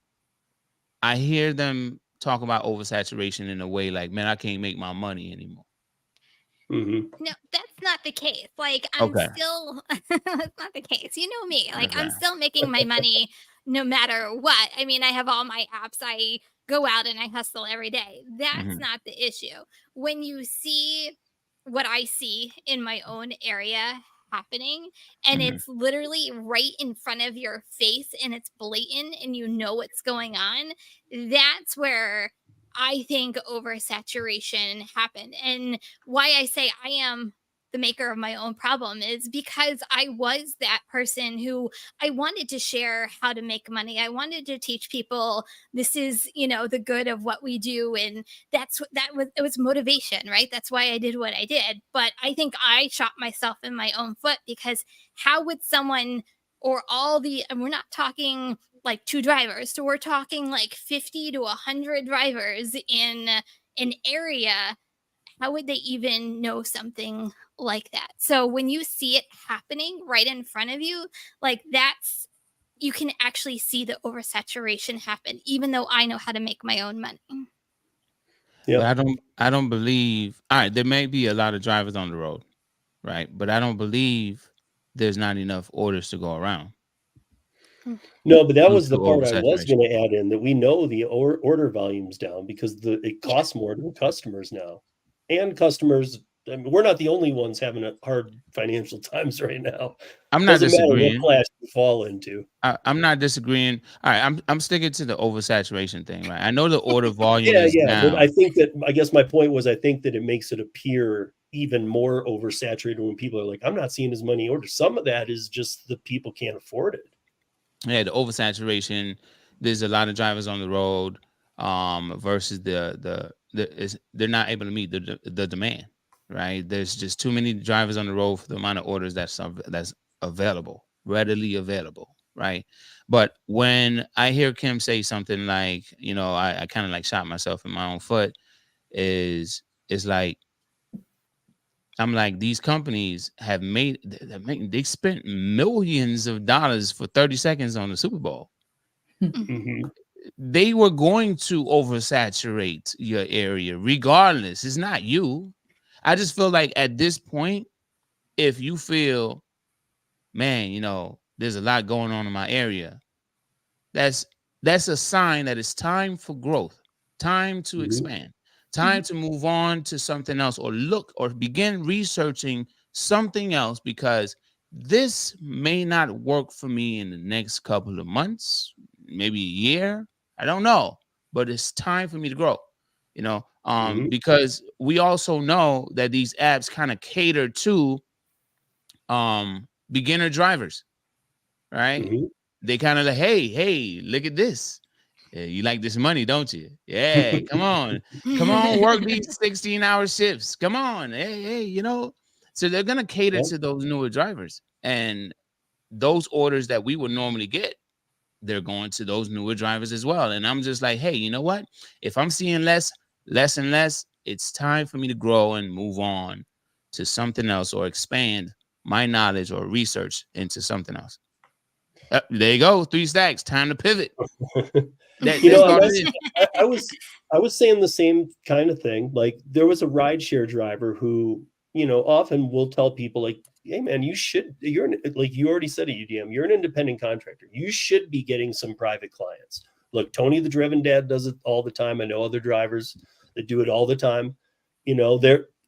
I hear them talk about oversaturation in a way like, man, I can't make my money anymore. No, that's not the case. Like, I'm still, that's not the case. You know me. Like, I'm still making my money no matter what. I mean, I have all my apps. I go out and I hustle every day. That's not the issue. When you see what I see in my own area happening, and it's literally right in front of your face and it's blatant and you know what's going on, that's where I think oversaturation happened. And why I say I am the maker of my own problem is because I was that person who I wanted to share how to make money. I wanted to teach people this is, the good of what we do. And it was motivation, right? That's why I did what I did. But I think I shot myself in my own foot, because how would someone, and we're not talking like 2 drivers, so we're talking like 50 to 100 drivers in an area, how would they even know something like that? So when you see it happening right in front of you, like you can actually see the oversaturation happen, even though I know how to make my own money. Yeah, I don't believe. All right, there may be a lot of drivers on the road, right? But I don't believe there's not enough orders to go around. No, but that was the part I was going to add in, that we know the order volume's down because it costs more to customers now. And customers, I mean, we're not the only ones having a hard financial times right now. I'm not disagreeing. Matter what class you fall into. I'm not disagreeing. All right, I'm sticking to the oversaturation thing, right? I know the order volume is down. But I guess my point was, I think that it makes it appear even more oversaturated when people are like, I'm not seeing as many orders. Some of that is just the people can't afford it. Yeah, the oversaturation. There's a lot of drivers on the road, versus they're not able to meet the demand, right? There's just too many drivers on the road for the amount of orders that's available, readily available, right? But when I hear Kim say something like, I kind of like shot myself in my own foot, it's like, I'm like, these companies they spent millions of dollars for 30 seconds on the Super Bowl. They were going to oversaturate your area regardless. It's not you. I just feel like at this point, if you feel, man, there's a lot going on in my area, that's a sign that it's time for growth, time to expand. Time to move on to something else, or look or begin researching something else, because this may not work for me in the next couple of months, maybe a year. I don't know, but it's time for me to grow, because we also know that these apps kind of cater to beginner drivers, right? They kind of like, hey, look at this. Yeah, you like this money, don't you? Yeah, come on, work these 16-hour shifts. Come on, hey, So they're gonna cater to those newer drivers, and those orders that we would normally get, they're going to those newer drivers as well. And I'm just like, hey, you know what? If I'm seeing less and less, it's time for me to grow and move on to something else, or expand my knowledge or research into something else. There you go, 3 stacks. Time to pivot. I was saying the same kind of thing. Like, there was a rideshare driver who, often will tell people like, hey man, you already said at UDM, you're an independent contractor. You should be getting some private clients. Look, Tony, the driven dad, does it all the time. I know other drivers that do it all the time. You know,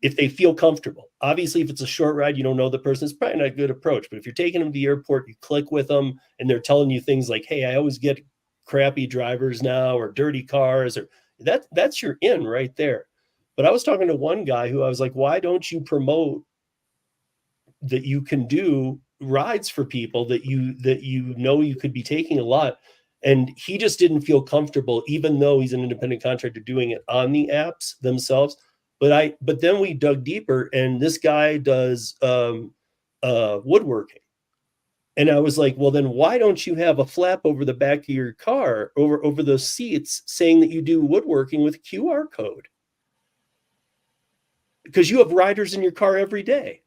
if they feel comfortable. Obviously, if it's a short ride, you don't know the person, it's probably not a good approach. But if you're taking them to the airport, you click with them and they're telling you things like, hey, I always get crappy drivers now, or dirty cars, or that's your in right there. But I was talking to one guy who I was like, why don't you promote that you can do rides for people that you know you could be taking a lot? And he just didn't feel comfortable, even though he's an independent contractor, doing it on the apps themselves. But then we dug deeper, and this guy does woodworking. And I was like, well, then why don't you have a flap over the back of your car, over the seats, saying that you do woodworking with a QR code? Because you have riders in your car every day.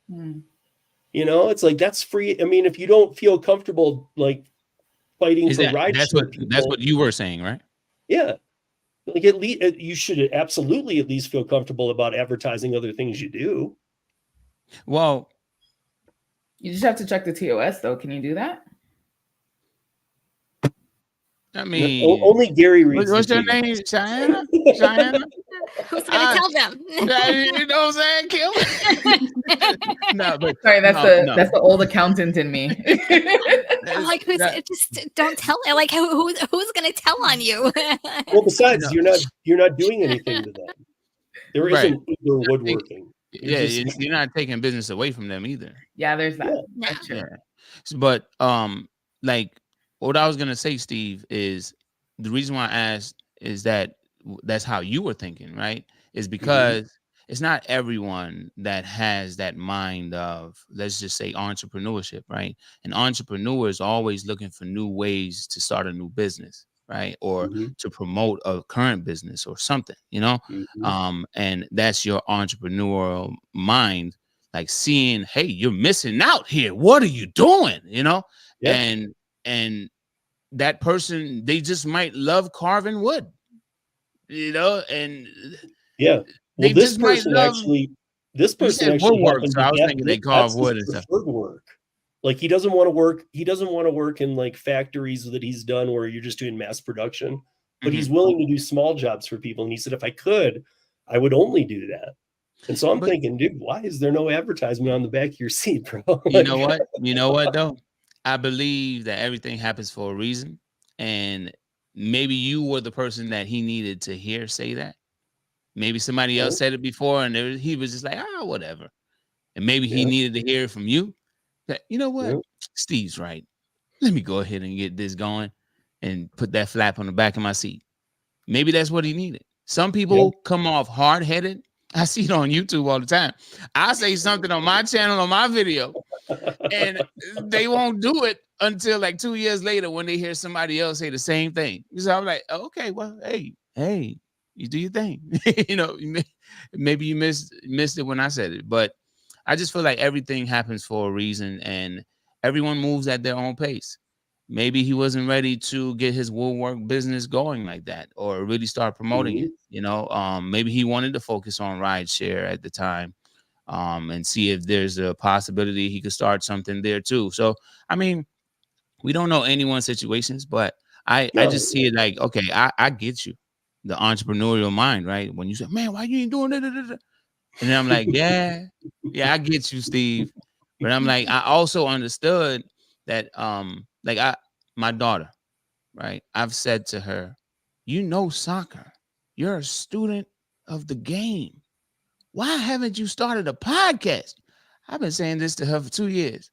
You know, it's like, that's free. I mean, if you don't feel comfortable like fighting for rideshare, that's what you were saying, right? Yeah. Like, at least you should absolutely at least feel comfortable about advertising other things you do. Well, you just have to check the TOS though. Can you do that? I mean, only Gary reads. What's your name? Cheyenne? Cheyenne? Who's gonna tell them? You know what I'm saying? Kill me. No, but sorry, that's the old accountant in me. I'm like, just don't tell. Like, who's gonna tell on you? Well, besides, you're not doing anything to them. There isn't Uber woodworking. You're not taking business away from them either. Yeah, there's that. Yeah. That's true. Yeah. But like what I was gonna say, Steve, is the reason why I asked is that's how you were thinking, right? Is because it's not everyone that has that mind of, let's just say, entrepreneurship, right? An entrepreneur is always looking for new ways to start a new business, right? Or to promote a current business or something, you know? And that's your entrepreneurial mind, like seeing, hey, you're missing out here. What are you doing? You know? Yeah. And that person, they just might love carving wood, you know? And yeah. Well, this person actually work. So I was thinking they carve wood and stuff. Work. Like, he doesn't want to work. He doesn't want to work in like factories that he's done where you're just doing mass production, but he's willing to do small jobs for people. And he said, if I could, I would only do that. And so I'm thinking, dude, why is there no advertisement on the back of your seat, bro? You know what? You know what though? I believe that everything happens for a reason. And maybe you were the person that he needed to hear say that. Maybe somebody else said it before and he was just like, whatever. And maybe he needed to hear it from you. That, you know what? Steve's right. Let me go ahead and get this going and put that flap on the back of my seat. Maybe that's what he needed. Some people come off hard-headed. I see it on YouTube all the time. I say something on my channel, on my video, and they won't do it until like 2 years later when they hear somebody else say the same thing. So I'm like, okay, well, hey, you do your thing. You know, maybe you missed it when I said it, but I just feel like everything happens for a reason and everyone moves at their own pace. Maybe he wasn't ready to get his woodwork business going like that or really start promoting it. You know, maybe he wanted to focus on rideshare at the time and see if there's a possibility he could start something there too. So, I mean, we don't know anyone's situations, but I just see it like, okay, I get you. The entrepreneurial mind, right? When you say, man, why you ain't doing that? And then I'm like, yeah, I get you, Steve. But I'm like, I also understood that, my daughter, right? I've said to her, you know, soccer, you're a student of the game. Why haven't you started a podcast? I've been saying this to her for 2 years.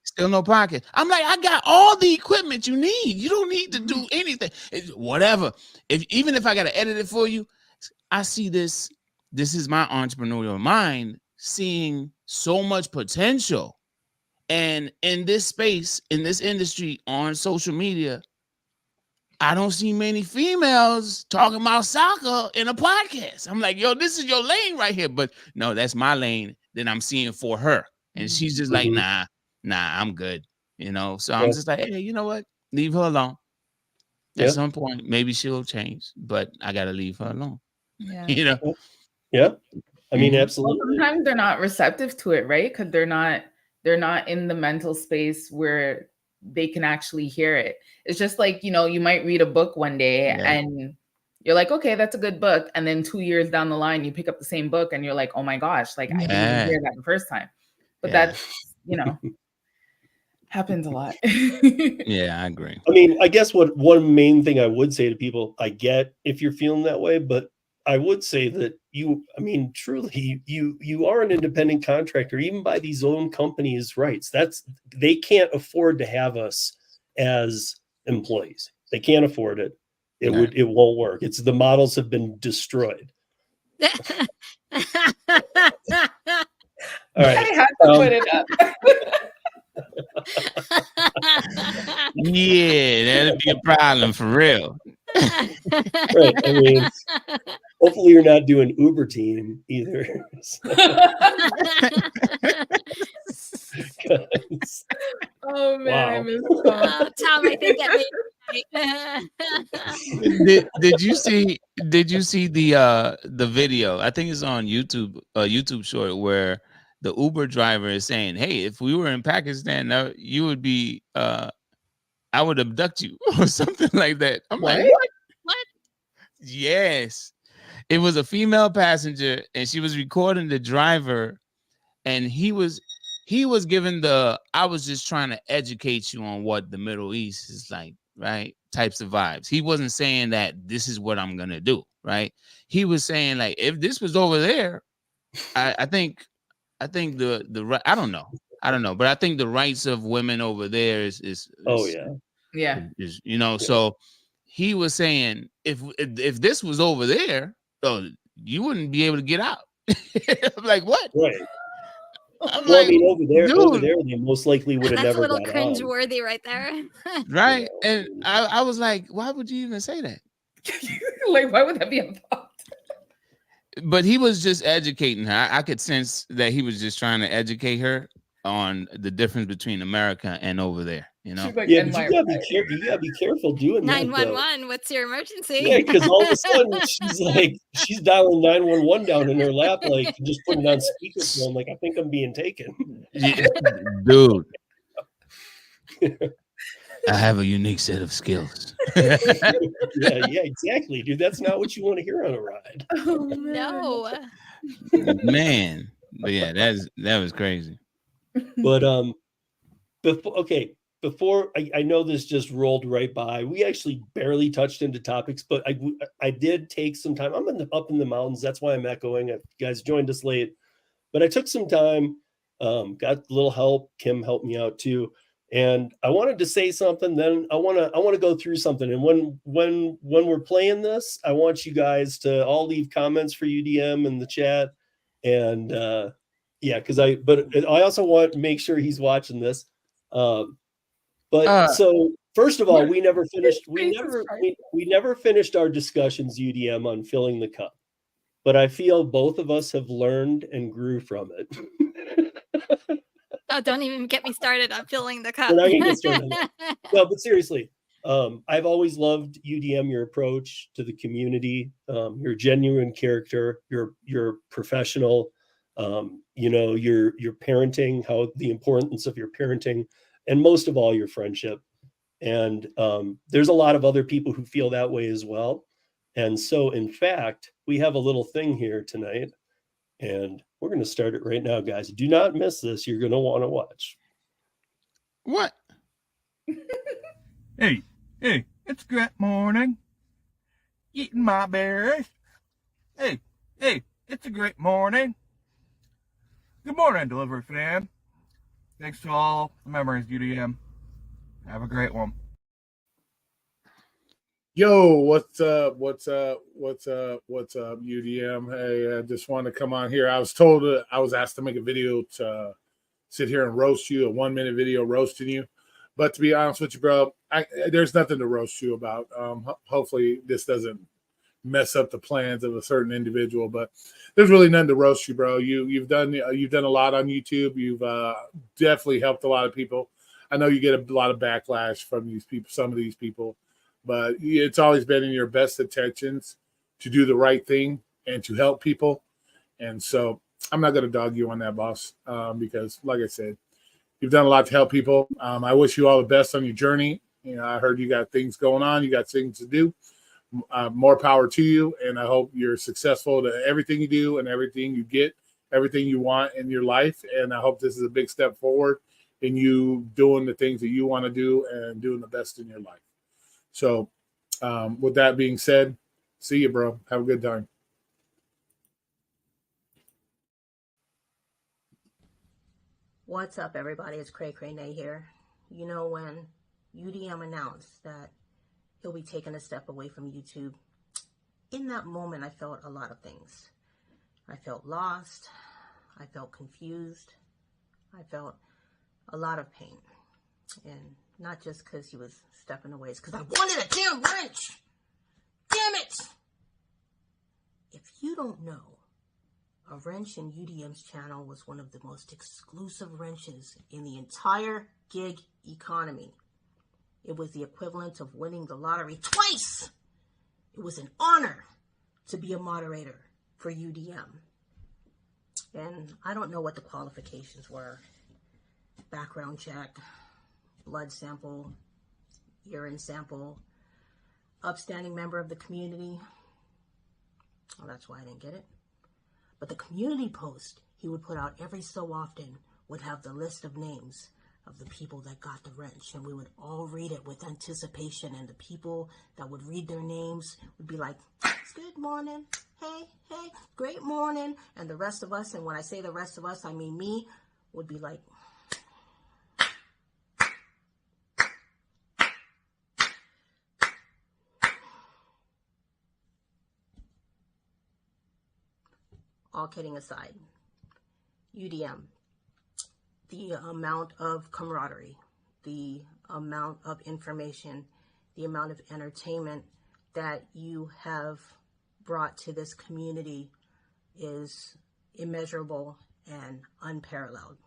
Still no podcast. I'm like, I got all the equipment you need. You don't need to do anything. Whatever. Even if I got to edit it for you, I see this. This is my entrepreneurial mind seeing so much potential. And in this space, in this industry, on social media, I don't see many females talking about soccer in a podcast. I'm like, yo, this is your lane right here. But no, that's my lane that I'm seeing for her. And she's just like, nah, I'm good. You know, so I'm just like, hey, you know what? Leave her alone. At some point, maybe she'll change, but I got to leave her alone. Yeah. You know? Yeah. I mean, absolutely. Well, sometimes they're not receptive to it, right? Because they're not in the mental space where they can actually hear it. It's just like, you know, you might read a book one day and you're like, okay, that's a good book. And then 2 years down the line, you pick up the same book and you're like, oh my gosh, like I didn't even hear that the first time. But that's, you know, happens a lot. Yeah, I agree. I mean, I guess one main thing I would say to people, I get if you're feeling that way, but I would say that truly, you are an independent contractor, even by these own companies' rights. They can't afford to have us as employees. They can't afford it. It won't work. The models have been destroyed. All right. I had to put it up. Yeah, that'd be a problem for real. Right. I mean, hopefully you're not doing Uber team either. Oh man, wow. I miss Tom. Tom, I think that made Did you see the video? I think it's on YouTube, YouTube short, where the Uber driver is saying, "Hey, if we were in Pakistan, you would be I would abduct you," or something like that. I'm like, what? What? Yes. It was a female passenger and she was recording the driver, and he was given I was just trying to educate you on what the Middle East is like, right? Types of vibes. He wasn't saying that this is what I'm gonna do, right? He was saying, like, if this was over there, I think the I don't know, but I think the rights of women over there is oh yeah. Yeah. is, you know, so he was saying if this was over there, you wouldn't be able to get out. I'm like, what? Right. I'm Well, like, I mean, over there, dude, they most likely would have That's a never little got on. cringeworthy right there. right? And I was like, why would you even say that? Like, why would that be a thought? But he was just educating her. I could sense that he was just trying to educate her on the difference between America and over there, you know? She's like, Yeah, "And but my you gotta be careful doing that. 911, what's your emergency? Yeah, because all of a sudden she's dialing 911 down in her lap, like just putting on speakerphone, like I think I'm being taken. Yeah, dude. I have a unique set of skills. yeah, exactly, dude. That's not what you want to hear on a ride. Oh, No. Man. But yeah, that was crazy. But before I know this just rolled right by. We actually barely touched into topics, but I did take some time. I'm up in the mountains. That's why I'm echoing. You guys joined us late, but I took some time. Got a little help. Kim helped me out too, and I wanted to say something. Then I want to go through something. And when we're playing this, I want you guys to all leave comments for UDM in the chat, and yeah, because I also want to make sure he's watching this. So first of all, we never finished our discussions, UDM, on filling the cup. But I feel both of us have learned and grew from it. Oh, don't even get me started on filling the cup. We're not gonna get started. No, but seriously, I've always loved UDM, your approach to the community, your genuine character, your professional, your parenting, how the importance of your parenting, and most of all, your friendship. And there's a lot of other people who feel that way as well. And so, in fact, we have a little thing here tonight, and we're going to start it right now, guys. Do not miss this. You're going to want to watch. What? Hey, it's a great morning. Eating my berries. Hey, it's a great morning. Good morning, delivery fan. Thanks to all the memories, UDM. Have a great one. Yo, what's up, UDM? Hey, I just want to come on here. I was asked to make a video to sit here and roast you, a 1-minute video roasting you. But to be honest with you, bro, there's nothing to roast you about. Hopefully this doesn't mess up the plans of a certain individual, but there's really nothing to roast you, bro. You've done a lot on YouTube. You've definitely helped a lot of people. I know you get a lot of backlash from these people, some of these people, but it's always been in your best intentions to do the right thing and to help people. And so I'm not going to dog you on that, boss, because like I said, You've done a lot to help people. I wish you all the best on your journey. You know, I heard you got things going on. You got things to do. More power to you, and I hope you're successful to everything you do and everything you get, everything you want in your life. And I hope this is a big step forward in you doing the things that you want to do and doing the best in your life. So with that being said, see you, bro. Have a good time. What's up, everybody? It's Cray Cray Nay here. You know, when UDM announced that he'll be taking a step away from YouTube, in that moment, I felt a lot of things. I felt lost. I felt confused. I felt a lot of pain. And not just because he was stepping away, it's because I wanted a damn wrench. Damn it! If you don't know, a wrench in UDM's channel was one of the most exclusive wrenches in the entire gig economy. It was the equivalent of winning the lottery twice. It was an honor to be a moderator for UDM. And I don't know what the qualifications were. Background check, blood sample, urine sample, upstanding member of the community. Well, that's why I didn't get it. But the community post he would put out every so often would have the list of names of the people that got the wrench, and we would all read it with anticipation, and the people that would read their names would be like, good morning, hey, great morning, and the rest of us, and when I say the rest of us, I mean me, would be like, all kidding aside, UDM, the amount of camaraderie, the amount of information, the amount of entertainment that you have brought to this community is immeasurable and unparalleled.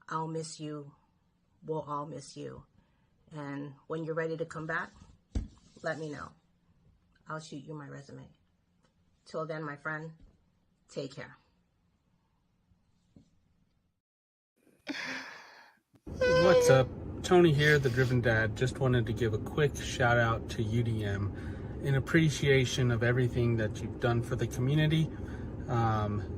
I'll miss you. We'll all miss you. And when you're ready to come back, let me know. I'll shoot you my resume. Till then, my friend, take care. What's up? Tony here, the Driven Dad. Just wanted to give a quick shout out to UDM in appreciation of everything that you've done for the community.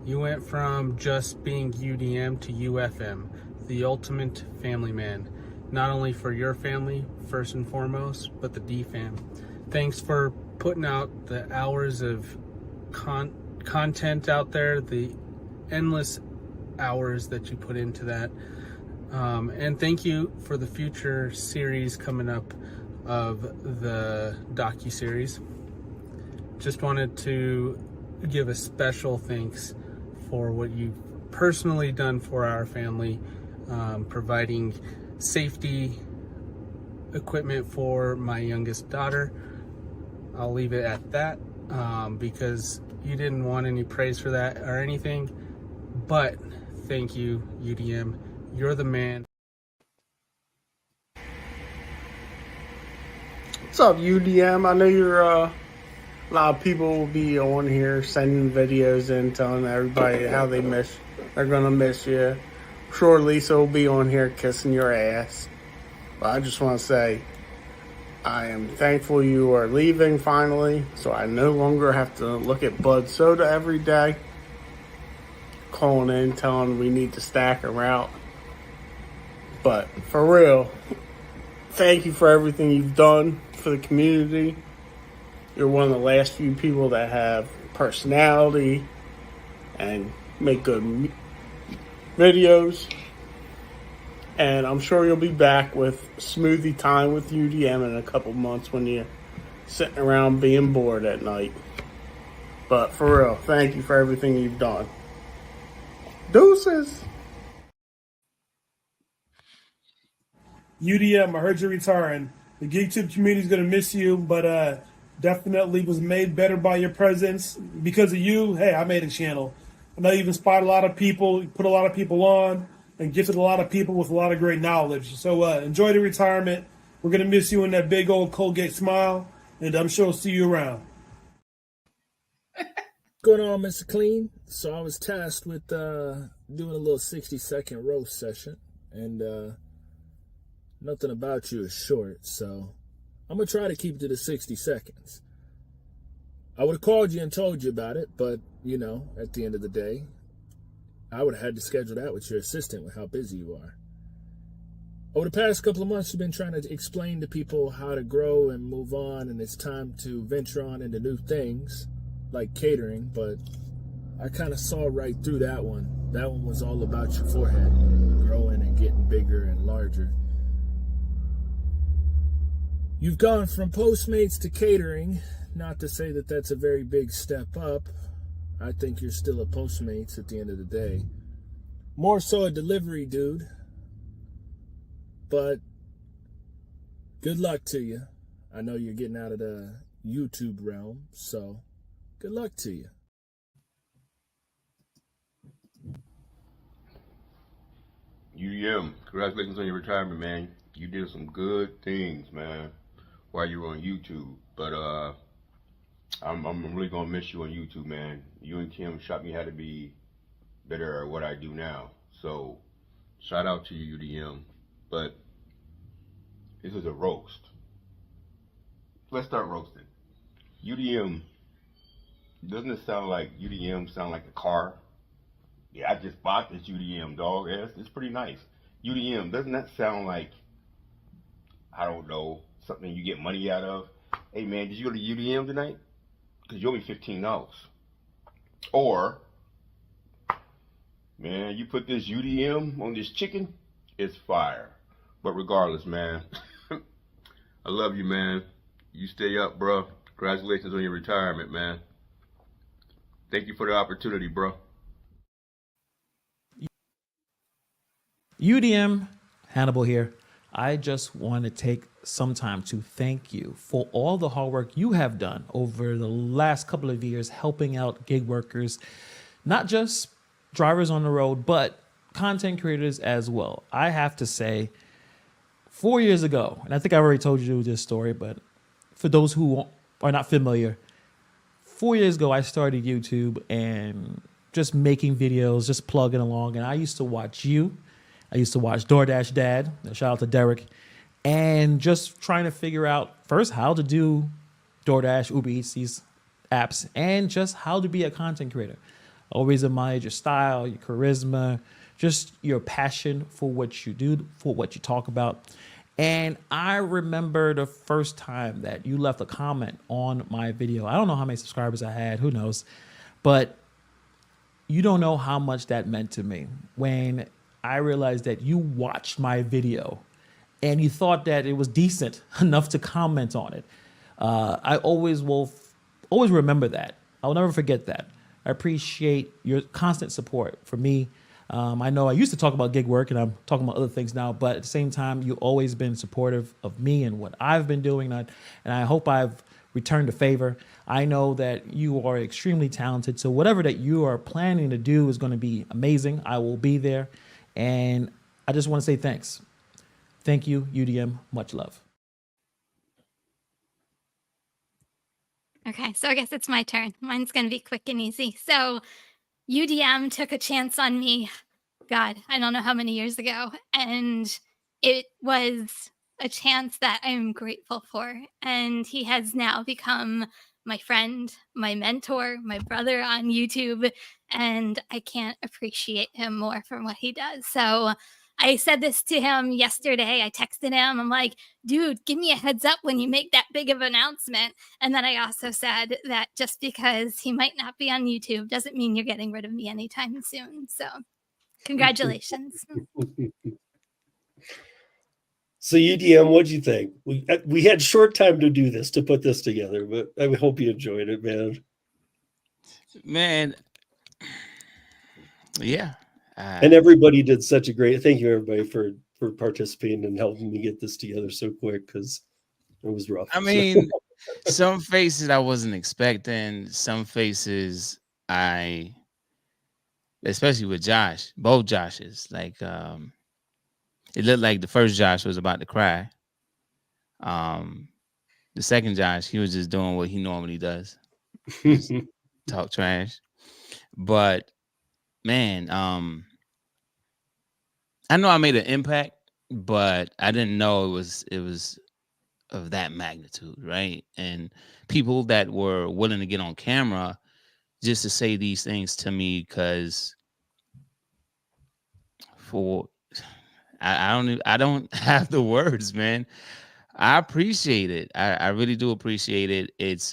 You went from just being UDM to UFM, the ultimate family man, not only for your family, first and foremost, but the D-Fam. Thanks for putting out the hours of content out there, the endless hours that you put into that. And thank you for the future series coming up of the docu-series. Just wanted to give a special thanks for what you've personally done for our family, providing safety equipment for my youngest daughter. I'll leave it at that, because you didn't want any praise for that or anything, but thank you, UDM. You're the man. What's up, UDM? I know you're a lot of people will be on here sending videos and telling everybody how they're gonna miss you. I'm sure Lisa will be on here kissing your ass. But I just want to say I am thankful you are leaving finally, so I no longer have to look at Bud Soda every day, calling in, telling we need to stack a route. But for real, thank you for everything you've done for the community. You're one of the last few people that have personality and make good videos. And I'm sure you'll be back with smoothie time with UDM in a couple months when you're sitting around being bored at night. But for real, thank you for everything you've done. Deuces. UDM, I heard you're retiring. The GigTube community is going to miss you, but definitely was made better by your presence. Because of you, hey, I made a channel. I know you've inspired a lot of people, put a lot of people on, and gifted a lot of people with a lot of great knowledge. So enjoy the retirement. We're going to miss you in that big old Colgate smile, and I'm sure we'll see you around. Going on, Mr. Clean? So I was tasked with doing a little 60-second roast session. and nothing about you is short, so I'm going to try to keep it to the 60 seconds. I would have called you and told you about it, but, you know, at the end of the day, I would have had to schedule that with your assistant with how busy you are. Over the past couple of months, you've been trying to explain to people how to grow and move on, and it's time to venture on into new things, like catering, but I kind of saw right through that one. That one was all about your forehead, growing and getting bigger and larger. You've gone from Postmates to catering. Not to say that that's a very big step up. I think you're still a Postmates at the end of the day. More so a delivery dude. But good luck to you. I know you're getting out of the YouTube realm, so good luck to you. UDM, congratulations on your retirement, man. You did some good things, man, while you were on YouTube. But I'm really gonna miss you on YouTube, man. You and Kim showed me how to be better at what I do now. So shout out to you, UDM. But this is a roast. Let's start roasting. UDM, doesn't it sound like UDM sound like a car? Yeah, I just bought this UDM, dog. Yeah, it's pretty nice. UDM, doesn't that sound like, I don't know, something you get money out of? Hey, man, did you go to UDM tonight? Because you owe me $15. Or, man, you put this UDM on this chicken, it's fire. But regardless, man, I love you, man. You stay up, bro. Congratulations on your retirement, man. Thank you for the opportunity, bro. UDM, Hannibal here. I just want to take some time to thank you for all the hard work you have done over the last couple of years helping out gig workers, not just drivers on the road, but content creators as well. I have to say, 4 years ago, and I think I already told you this story, but for those who are not familiar, 4 years ago I started YouTube and just making videos, just plugging along, and I used to watch you. I used to watch DoorDash Dad, shout out to Derek, and just trying to figure out first how to do DoorDash, Uber Eats, these apps, and just how to be a content creator. Always admired your style, your charisma, just your passion for what you do, for what you talk about. And I remember the first time that you left a comment on my video. I don't know how many subscribers I had, who knows, but you don't know how much that meant to me when I realized that you watched my video and you thought that it was decent enough to comment on it. I always remember that. I'll never forget that. I appreciate your constant support for me. I know I used to talk about gig work and I'm talking about other things now, but at the same time, you've always been supportive of me and what I've been doing. And I hope I've returned the favor. I know that you are extremely talented. So whatever that you are planning to do is going to be amazing. I will be there. And I just want to say thanks. Thank you, UDM. Much love. Okay, so I guess it's my turn. Mine's going to be quick and easy. So UDM took a chance on me, God, I don't know how many years ago. And it was a chance that I'm grateful for. And he has now become my friend, my mentor, my brother on YouTube. And I can't appreciate him more for what he does. So I said this to him yesterday. I texted him. I'm like, dude, give me a heads up when you make that big of an announcement. And then I also said that just because he might not be on YouTube doesn't mean you're getting rid of me anytime soon. So congratulations. So UDM, what'd you think? We had short time to do this, to put this together, but I hope you enjoyed it, man. Man, yeah. And everybody did such a great. Thank you, everybody, for participating and helping me get this together so quick because it was rough. I mean, some faces I wasn't expecting. Some faces especially with Josh, both Joshes, like it looked like the first Josh was about to cry. The second Josh, he was just doing what he normally does, just talk trash. But man, I know I made an impact, but I didn't know it was of that magnitude, right? And people that were willing to get on camera just to say these things to me, because for I don't have the words, man. I appreciate it. I really do appreciate it. It's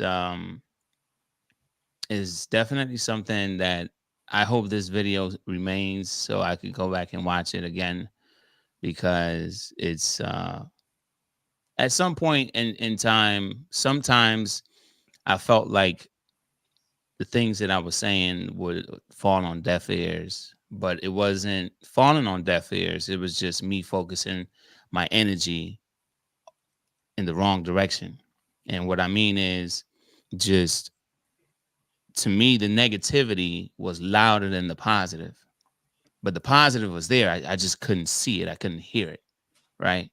definitely something that I hope this video remains so I could go back and watch it again, because it's at some point in time, sometimes I felt like the things that I was saying would fall on deaf ears, but it wasn't falling on deaf ears. It was just me focusing my energy in the wrong direction. And what I mean is, just to me, the negativity was louder than the positive, but the positive was there. I just couldn't see it. I couldn't hear it. Right.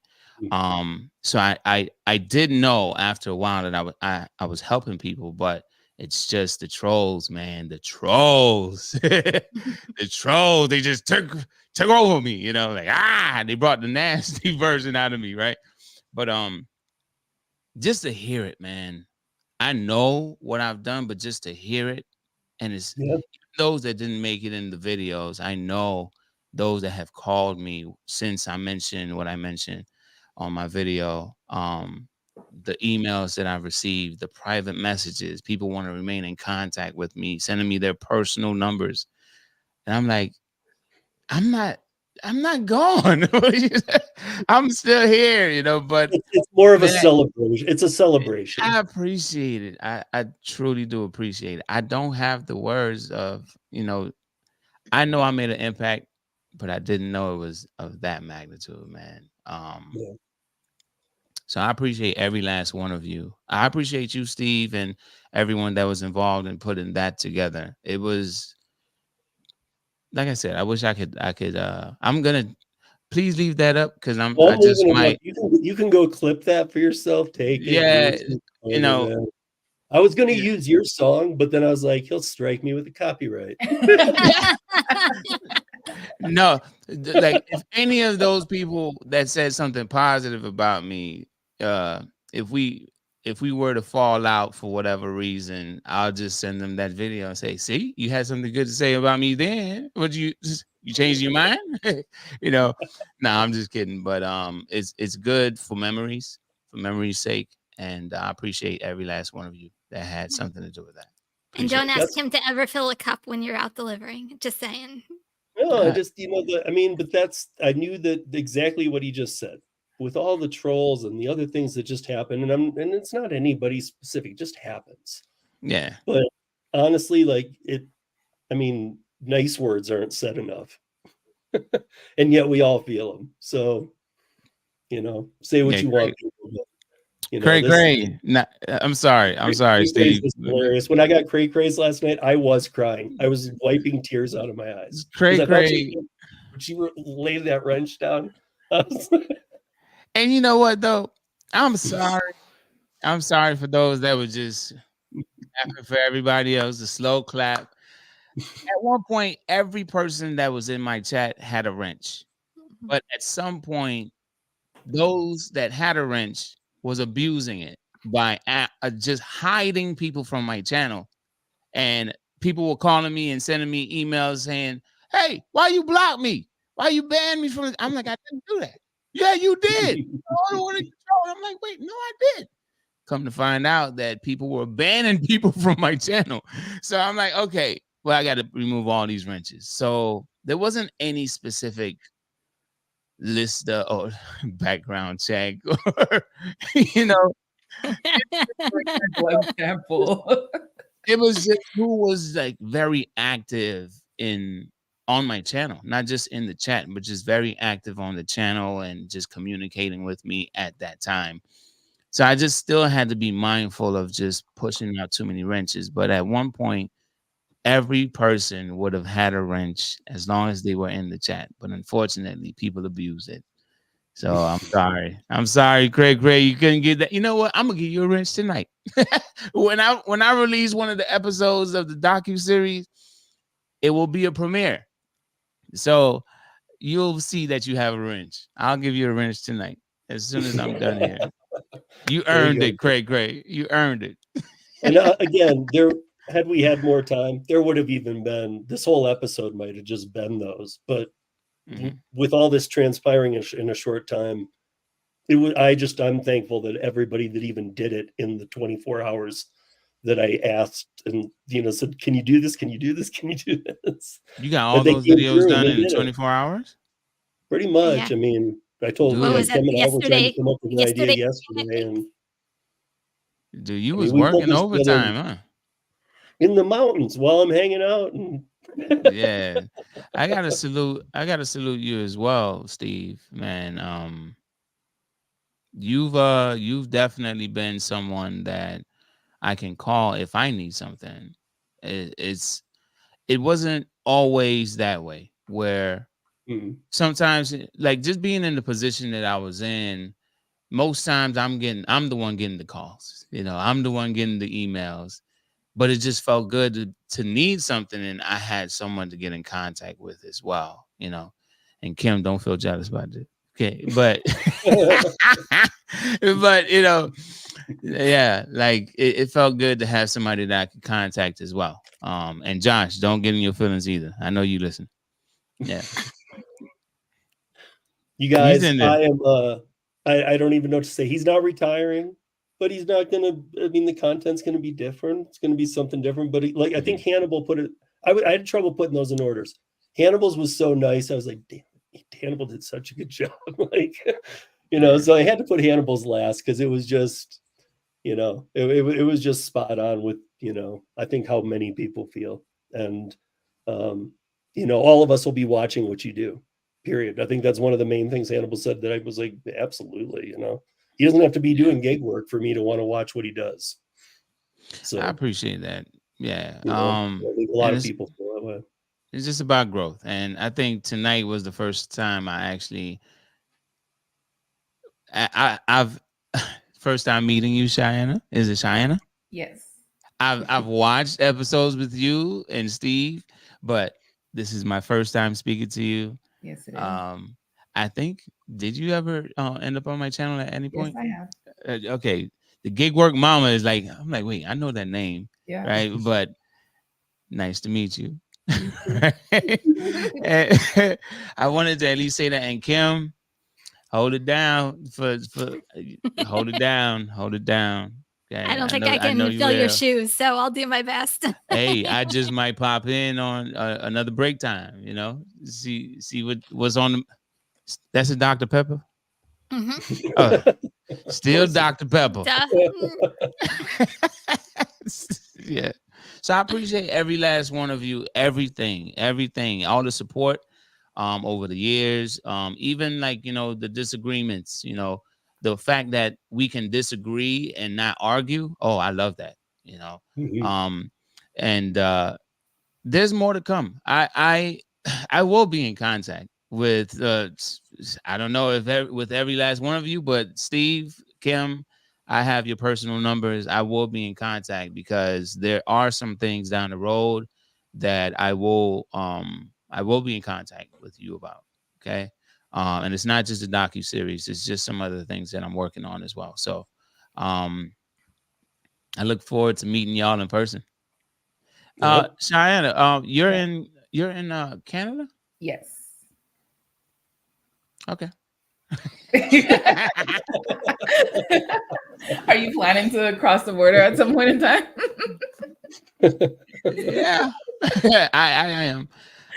So I did know after a while that I was helping people, but it's just the trolls, man. The trolls. The trolls, they just took over me, you know, like they brought the nasty version out of me, right? But just to hear it, man. I know what I've done, but just to hear it, and it's those that didn't make it in the videos, I know those that have called me since I mentioned what I mentioned on my video, the emails that I've received, the private messages, people want to remain in contact with me, sending me their personal numbers. And I'm like, I'm not gone. I'm still here, you know, but it's more of a celebration. It's a celebration. I appreciate it. I truly do appreciate it. I don't have the words of, you know, I know I made an impact, but I didn't know it was of that magnitude, man. So I appreciate every last one of you. I appreciate you, Steve, and everyone that was involved in putting that together. It was, like I said, I wish I could, I'm going to, please leave that up, because I just might. You can go clip that for yourself, take it. Yeah, you know. Man. I was going to use your song, but then I was like, he'll strike me with the copyright. No, like if any of those people that said something positive about me, if we were to fall out for whatever reason, I'll just send them that video and say, see, you had something good to say about me then. Would you changed your mind? You know, no, I'm just kidding. But it's good for memories sake. And I appreciate every last one of you that had something to do with that. And don't ask him to ever fill a cup when you're out delivering. Just saying. No, just, you know, but I knew that exactly what he just said with all the trolls and the other things that just happen. And it's not anybody specific, it just happens. Yeah. But honestly, like nice words aren't said enough. And yet we all feel them. So, you know, say what you want. You know, Cray. No, I'm sorry, Steve. Was hilarious. When I got Cray last night, I was crying. I was wiping tears out of my eyes. Cray. She laid that wrench down. And you know what though? I'm sorry. I'm sorry for those that were just clapping for everybody else. A slow clap. At one point, every person that was in my chat had a wrench, but at some point, those that had a wrench was abusing it by just hiding people from my channel. And people were calling me and sending me emails saying, hey, why you block me? Why you ban me from it? I'm like, I didn't do that. Yeah, you did. I'm like, wait, no, I did. Come to find out that people were banning people from my channel. So I'm like, okay, well, I got to remove all these wrenches. So there wasn't any specific list or background check or, you know, example. It was just who was like very active on my channel, not just in the chat, but just very active on the channel and just communicating with me at that time. So I just still had to be mindful of just pushing out too many wrenches. But at one point, every person would have had a wrench as long as they were in the chat. But unfortunately, people abused it. So I'm sorry. I'm sorry, Craig. You couldn't get that. You know what? I'm gonna give you a wrench tonight. when I release one of the episodes of the docu-series, it will be a premiere. So you'll see that you have a wrench. I'll give you a wrench tonight as soon as I'm done here. You earned it, Craig. You earned it. And again, had we had more time, there would have even been, this whole episode might have just been those. But with all this transpiring in a short time, I'm thankful that everybody that even did it in the 24 hours that I asked and, said, can you do this? Can you do this? Can you do this? You got all those videos done in 24 hours? Pretty much. Yeah. I mean, I told Dude, like Kim and I were trying to come up with an idea yesterday. And dude, you was working overtime, huh? In the mountains while I'm hanging out. And yeah. I gotta salute you as well, Steve, man. You've definitely been someone that I can call if I need something. It wasn't always that way, where sometimes, like, just being in the position that I was in, most times I'm the one getting the calls, I'm the one getting the emails, but it just felt good to need something, and I had someone to get in contact with as well, and Kim, don't feel jealous about it. Okay, but but yeah, like it felt good to have somebody that I could contact as well. And Josh, don't get in your feelings either. I know you listen. Yeah. You guys, I am I don't even know what to say. He's not retiring, but he's not gonna, the content's gonna be different. It's gonna be something different. But I think Hannibal put it, I had trouble putting those in orders. Hannibal's was so nice. I was like, damn, Hannibal did such a good job. So I had to put Hannibal's last because it was just, it was just spot on with, I think how many people feel. And, all of us will be watching what you do, period. I think that's one of the main things Hannibal said that I was like, absolutely, he doesn't have to be doing gig work for me to want to watch what he does. So I appreciate that. Yeah. I think a lot of people feel that way. It's just about growth. And I think tonight was the first time I actually, I've first time meeting you, Cheyenne. Is it Cheyenne? Yes. I've watched episodes with you and Steve, but this is my first time speaking to you. Yes, it is. I think, did you ever end up on my channel at any point? Yes, I have. Okay. The Gig Work Mama is like, I'm like, wait, I know that name. Yeah. Right. But nice to meet you. I wanted to at least say that. And Kim, hold it down hold it down. Okay? I don't think I can fill your shoes, so I'll do my best. Hey, I just might pop in on another break time, see what's on the, that's a Dr. Pepper. Still Dr. Pepper. Yeah. So I appreciate every last one of you, everything, all the support over the years, even like, the disagreements, the fact that we can disagree and not argue. Oh, I love that, and there's more to come. I will be in contact with, I don't know if with every last one of you, but Steve, Kim, I have your personal numbers. I will be in contact because there are some things down the road that I will be in contact with you about. Okay. And it's not just a docu-series. It's just some other things that I'm working on as well. So I look forward to meeting y'all in person. Cheyenne, you're in Canada? Yes. Okay. Are you planning to cross the border at some point in time? Yeah. I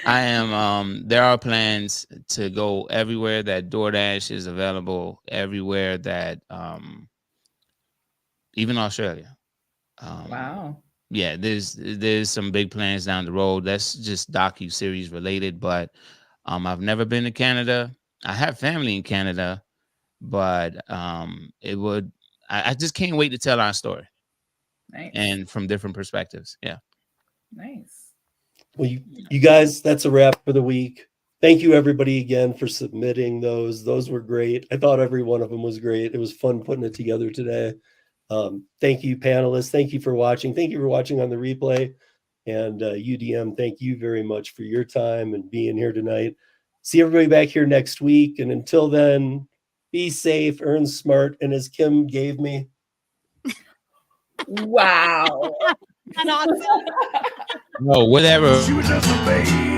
am. There are plans to go everywhere that DoorDash is available, everywhere that even Australia. Wow. Yeah, there's some big plans down the road. That's just docu-series related, but I've never been to Canada. I have family in Canada, but I just can't wait to tell our story. Nice. And from different perspectives. Yeah. Nice. Well, you guys, that's a wrap for the week. Thank you, everybody, again, for submitting those. Those were great. I thought every one of them was great. It was fun putting it together today. Thank you, panelists. Thank you for watching. Thank you for watching on the replay. And UDM, thank you very much for your time and being here tonight. see everybody back here next week. And until then, be safe, earn smart, and as Kim gave me. Wow. That's awesome. No, whatever. She was just a baby.